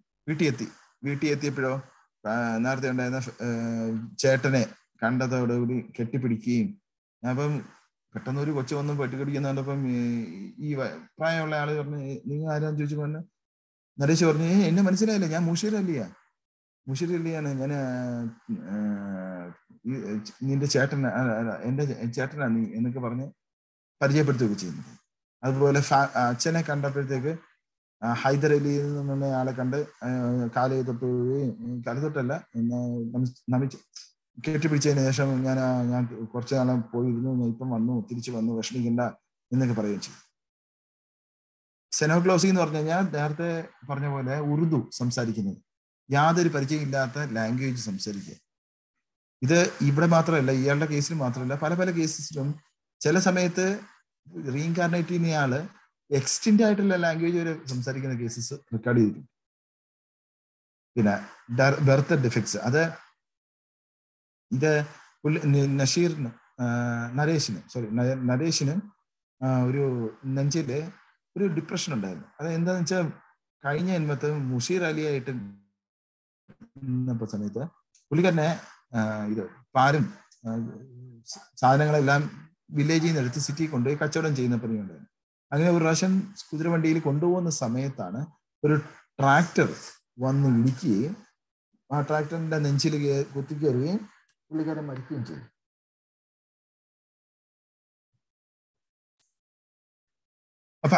[SPEAKER 1] വീട്ടിൽ എത്തിയപ്പോഴോ നേരത്തെ ഉണ്ടായിരുന്ന ചേട്ടനെ കണ്ടതോടുകൂടി കെട്ടിപ്പിടിക്കുകയും, അപ്പം പെട്ടെന്ന് ഒരു കൊച്ചു വന്ന് പെട്ടിക്കടിക്കുന്ന കണ്ടപ്പം ഈ പ്രായമുള്ള ആള് പറഞ്ഞു നിങ്ങൾ ആരാന്ന് ചോദിച്ചു പറഞ്ഞു. നരേഷ് പറഞ്ഞു എന്നെ മനസ്സിലായില്ല, ഞാൻ മുഷീർ അലിയാണ്, ഞാൻ നിന്റെ ചേട്ടനാ, എന്റെ ചേട്ടനാ നീ എന്നൊക്കെ പറഞ്ഞ് പരിചയപ്പെടുത്തുകയൊക്കെ ചെയ്യുന്നത്. അതുപോലെ അച്ഛനെ കണ്ടപ്പോഴത്തേക്ക് ഹൈദർ അലി എന്നുള്ള ആളെ കണ്ട് കാല് തൊട്ടല്ല നമിച്ച് കെട്ടിപ്പിടിച്ചതിന് ശേഷം ഞാൻ കുറച്ചു നാളം പോയിരുന്നു, ഞാൻ ഇപ്പം തിരിച്ചു വന്നു, വിഷമിക്കണ്ട എന്നൊക്കെ പറയുകയും ചെയ്തു. സെനോഗ്ലോസി എന്ന് പറഞ്ഞു കഴിഞ്ഞാൽ നേരത്തെ പറഞ്ഞ പോലെ ഉറുദു സംസാരിക്കുന്നത്, യാതൊരു പരിചയമില്ലാത്ത ലാംഗ്വേജ് സംസാരിക്കുക. ഇത് ഇവിടെ മാത്രമല്ല, ഇയാളുടെ കേസിൽ മാത്രമല്ല, പല കേസിലും ചില സമയത്ത് റീഇൻകാർണേറ്റ് ചെയ്യുന്ന ആള് എക്സ്റ്റെൻഡ് ആയിട്ടുള്ള ലാംഗ്വേജ് വരെ സംസാരിക്കുന്ന കേസസ് റെക്കോർഡ് ചെയ്തിട്ടുണ്ട്. പിന്നെ ബർത്ത് ഡിഫക്ട്സ്, ഇത് നരേഷിന് ഒരു നെഞ്ചില് ഒരു ഡിപ്രഷൻ ഉണ്ടായിരുന്നു. അത് എന്താന്ന് വെച്ചാൽ കഴിഞ്ഞ ജന്മത്ത് മുഷീർ അലിയായിട്ട് സമയത്ത് പുള്ളിക്കാരനെ ഇത് പാലും സാധനങ്ങളെല്ലാം വില്ലേജിൽ നിന്ന് എടുത്ത് സിറ്റിയിൽ കൊണ്ടുപോയി കച്ചവടം ചെയ്യുന്ന പണിയുണ്ടായിരുന്നു. അങ്ങനെ ഒരു പ്രാവശ്യം കുതിരവണ്ടിയിൽ കൊണ്ടുപോകുന്ന സമയത്താണ് ഒരു ട്രാക്ടർ വന്ന് ഇടിക്കുകയും ആ ട്രാക്ടറിന്റെ നെഞ്ചിൽ കുത്തിക്കയറുകയും പുള്ളിക്കാരൻ മരിക്കുകയും ചെയ്തു. അപ്പൊ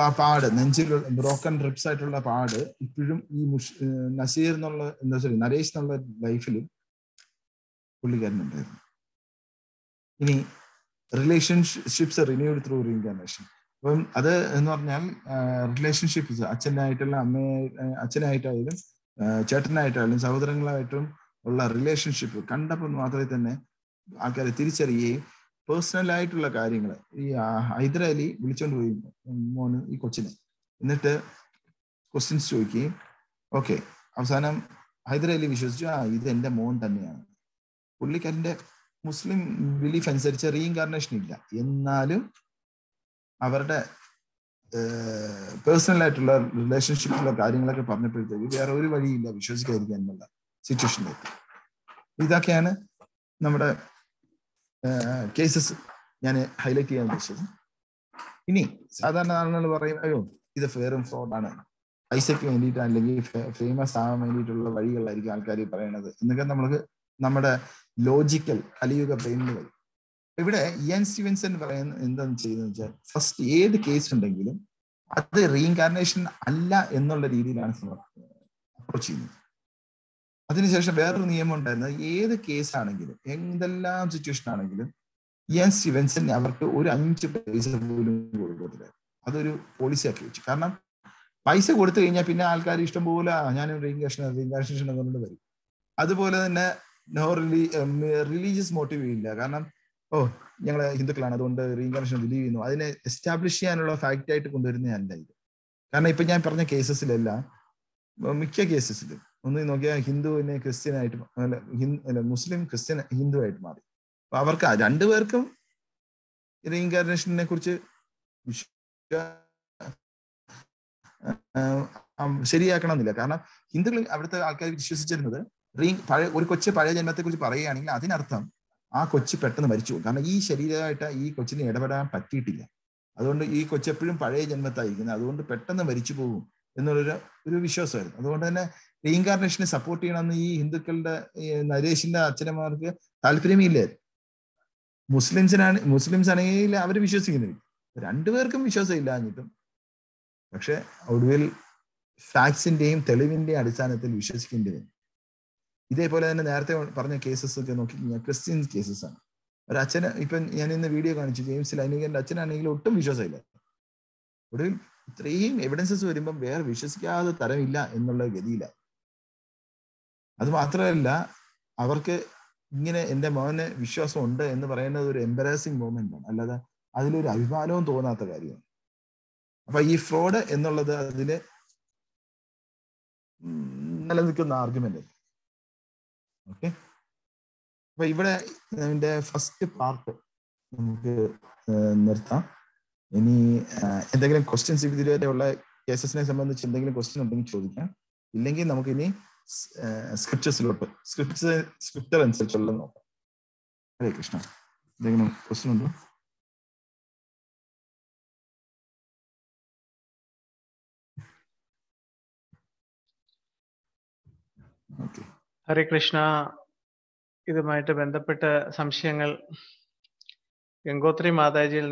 [SPEAKER 1] ആ പാട് നെഞ്ചിൽ ബ്രോക്കൺ റിപ്സ് ആയിട്ടുള്ള പാട് ഇപ്പോഴും ഈ നസീർ എന്നുള്ള നരേഷ് എന്നുള്ള ലൈഫിൽ പുള്ളിക്കാരനുണ്ടായിരുന്നു. ഇനി റിലേഷൻഷിപ്സ് റിന്യൂഡ് ത്രൂ റീഇൻകാർനേഷൻ. അപ്പം അത് എന്ന് പറഞ്ഞാൽ റിലേഷൻഷിപ്സ് അച്ഛനായിട്ടായാലും ചേട്ടനായിട്ടായാലും സഹോദരങ്ങളായിട്ടും ഉള്ള റിലേഷൻഷിപ്പ് കണ്ടപ്പോൾ മാത്രമേ തന്നെ ആൾക്കാരെ തിരിച്ചറിയുകയും പേഴ്സണൽ ആയിട്ടുള്ള കാര്യങ്ങൾ ഈ ഹൈദരാലി വിളിച്ചോണ്ട് പോയി മോന് ഈ കൊച്ചിനെ, എന്നിട്ട് ക്വസ്റ്റ്യൻസ് ചോദിക്കുകയും ഓക്കെ അവസാനം ഹൈദരാലി വിശ്വസിച്ചു ഇത് എൻ്റെ മോൻ തന്നെയാണ്. പുള്ളിക്കാരൻ്റെ മുസ്ലിം ബിലീഫ് അനുസരിച്ച് റീഇൻകാർനേഷൻ ഇല്ല, എന്നാലും അവരുടെ പേഴ്സണൽ ആയിട്ടുള്ള റിലേഷൻഷിപ്പിലുള്ള കാര്യങ്ങളൊക്കെ പറഞ്ഞപ്പോഴത്തേക്ക് വേറെ ഒരു വഴിയില്ല വിശ്വസിക്കാതിരിക്കാൻ എന്നുള്ള സിറ്റുവേഷനിലേക്ക്. ഇതൊക്കെയാണ് നമ്മുടെ കേസസ് ഞാൻ ഹൈലൈറ്റ് ചെയ്യാൻ ഉദ്ദേശിച്ചത്. ഇനി സാധാരണ ആളുകൾ പറയും അയ്യോ ഇത് ഫെയറും ഫ്രോഡാണ്, പൈസയ്ക്ക് വേണ്ടിയിട്ട് അല്ലെങ്കിൽ ഫേമസ് ആവാൻ വേണ്ടിയിട്ടുള്ള വഴികളായിരിക്കും ആൾക്കാർ പറയണത് എന്നൊക്കെ നമ്മുടെ ലോജിക്കൽ കലിയുഗ ബ്രെയിനുകൾ. ഇവിടെ ഇയാൻ സ്റ്റീവൻസൺ പറയുന്ന എന്താണ് ചെയ്യുന്നത് വെച്ചാൽ ഫസ്റ്റ് ഏത് കേസ് ഉണ്ടെങ്കിലും അത് റീഇൻകാർനേഷൻ അല്ല എന്നുള്ള രീതിയിലാണ് അപ്രോച്ച് ചെയ്യുന്നത്. അതിനുശേഷം വേറൊരു നിയമം ഉണ്ടായിരുന്നത് ഏത് കേസാണെങ്കിലും എന്തെല്ലാം സിറ്റുവേഷൻ ആണെങ്കിലും ഇയാൻ സ്റ്റീവൻസൺ അവർക്ക് ഒരു 5 പൈസ പോലും കൊടുക്കത്തില്ല. അതൊരു പോളിസി ആക്കി വെച്ചു. കാരണം പൈസ കൊടുത്തു കഴിഞ്ഞാൽ പിന്നെ ആൾക്കാർ ഇഷ്ടംപോലെ ഞാൻ റീഇൻകാർനേഷൻ എന്നുകൊണ്ട് വരും. അതുപോലെ തന്നെ റിലീജിയസ് മോട്ടീവ് ഇല്ല. കാരണം ഞങ്ങൾ ഹിന്ദുക്കളാണ് അതുകൊണ്ട് റീഇൻകാർനേഷൻ ബിലീവ് ചെയ്യുന്നു, അതിനെ എസ്റ്റാബ്ലിഷ് ചെയ്യാനുള്ള ഫാക്റ്റ് ആയിട്ട് കൊണ്ടുവരുന്നതല്ല ഇത്. കാരണം ഇപ്പൊ ഞാൻ പറഞ്ഞ കേസസിലെല്ലാം മിക്ക കേസസിലും ഒന്ന് നോക്കിയാൽ ഹിന്ദുവിനെ ക്രിസ്ത്യനായിട്ട് അല്ല മുസ്ലിം ക്രിസ്ത്യൻ ഹിന്ദു ആയിട്ട് മാറി. അപ്പൊ അവർക്ക് രണ്ടുപേർക്കും റീഇൻകാർനേഷനെ കുറിച്ച് ശരിയാക്കണം എന്നില്ല. കാരണം ഹിന്ദുക്കൾ അവിടുത്തെ ആൾക്കാർ വിശ്വസിച്ചിരുന്നത് ഒരു കൊച്ചു പഴയ ജന്മത്തെ കുറിച്ച് പറയുകയാണെങ്കിൽ അതിനർത്ഥം ആ കൊച്ചു പെട്ടെന്ന് മരിച്ചു പോകും. കാരണം ഈ ശരീരമായിട്ട് ഈ കൊച്ചിന് ഇടപെടാൻ പറ്റിയിട്ടില്ല, അതുകൊണ്ട് ഈ കൊച്ചെപ്പോഴും പഴയ ജന്മത്തായിരിക്കുന്നത്, അതുകൊണ്ട് പെട്ടെന്ന് മരിച്ചു പോകും എന്നുള്ളൊരു വിശ്വാസമായിരുന്നു. അതുകൊണ്ട് തന്നെ റീഇൻകാർനേഷനെ സപ്പോർട്ട് ചെയ്യണമെന്ന് ഈ ഹിന്ദുക്കളുടെ നരേഷിന്റെ അച്ഛനമാർക്ക് താല്പര്യമില്ലായിരുന്നു. മുസ്ലിംസ് ആണെങ്കിൽ അവർ വിശ്വസിക്കുന്നില്ല. രണ്ടുപേർക്കും വിശ്വാസം ഇല്ലാഞ്ഞിട്ടും പക്ഷെ ഒടുവിൽ ഫാക്ട്സിന്റെയും തെളിവിന്റെയും അടിസ്ഥാനത്തിൽ വിശ്വസിക്കേണ്ടി വരും. ഇതേപോലെ തന്നെ നേരത്തെ പറഞ്ഞ കേസസ് ഒക്കെ നോക്കിക്കഴിഞ്ഞാൽ ക്രിസ്ത്യൻ കേസസ് ആണ്. ഒരു അച്ഛന് ഇപ്പം ഞാൻ ഇന്ന് വീഡിയോ കാണിച്ചു, ജെയിംസ് ലൈനികന്റെ അച്ഛനാണെങ്കിൽ ഒട്ടും വിശ്വാസമില്ല. ഒടുവിൽ ഇത്രയും എവിഡൻസസ് വരുമ്പം വേറെ വിശ്വസിക്കാതെ തരമില്ല എന്നുള്ള ഗതിയിലാണ്. അത് മാത്രമല്ല അവർക്ക് ഇങ്ങനെ എൻ്റെ മോനെ വിശ്വാസം ഉണ്ട് എന്ന് പറയുന്നത് ഒരു എംബറാസിങ് മൊമെന്റ് ആണ്, അല്ലാതെ അതിലൊരു അഭിമാനവും തോന്നാത്ത കാര്യമാണ്. അപ്പൊ ഈ ഫ്രോഡ് എന്നുള്ളത് അതില് നിലനിൽക്കുന്ന ആർഗ്യുമെന്റ്. ഓക്കെ, അപ്പൊ ഇവിടെ ഇതിന്റെ ഫസ്റ്റ് പാർട്ട് നമുക്ക് നിർത്താം. ഇനി എന്തെങ്കിലും ക്വസ്റ്റ്യൻസ് ഇതുവരെയുള്ള കേസസിനെ സംബന്ധിച്ച് എന്തെങ്കിലും ക്വസ്റ്റ്യൻ ഉണ്ടെങ്കിൽ ചോദിക്കാം, ഇല്ലെങ്കിൽ നമുക്ക് ഇനി സ്ക്രിപ്റ്റർ അനുസരിച്ചുള്ള നോക്കാം. ഹരേ കൃഷ്ണ. എന്തെങ്കിലും ക്വസ്റ്റ്യൻ ഉണ്ടോ? ഓക്കെ,
[SPEAKER 4] ഹരേ കൃഷ്ണ. ഇതുമായിട്ട് ബന്ധപ്പെട്ട സംശയങ്ങൾ ഗംഗോത്രി മാതാജിയിൽ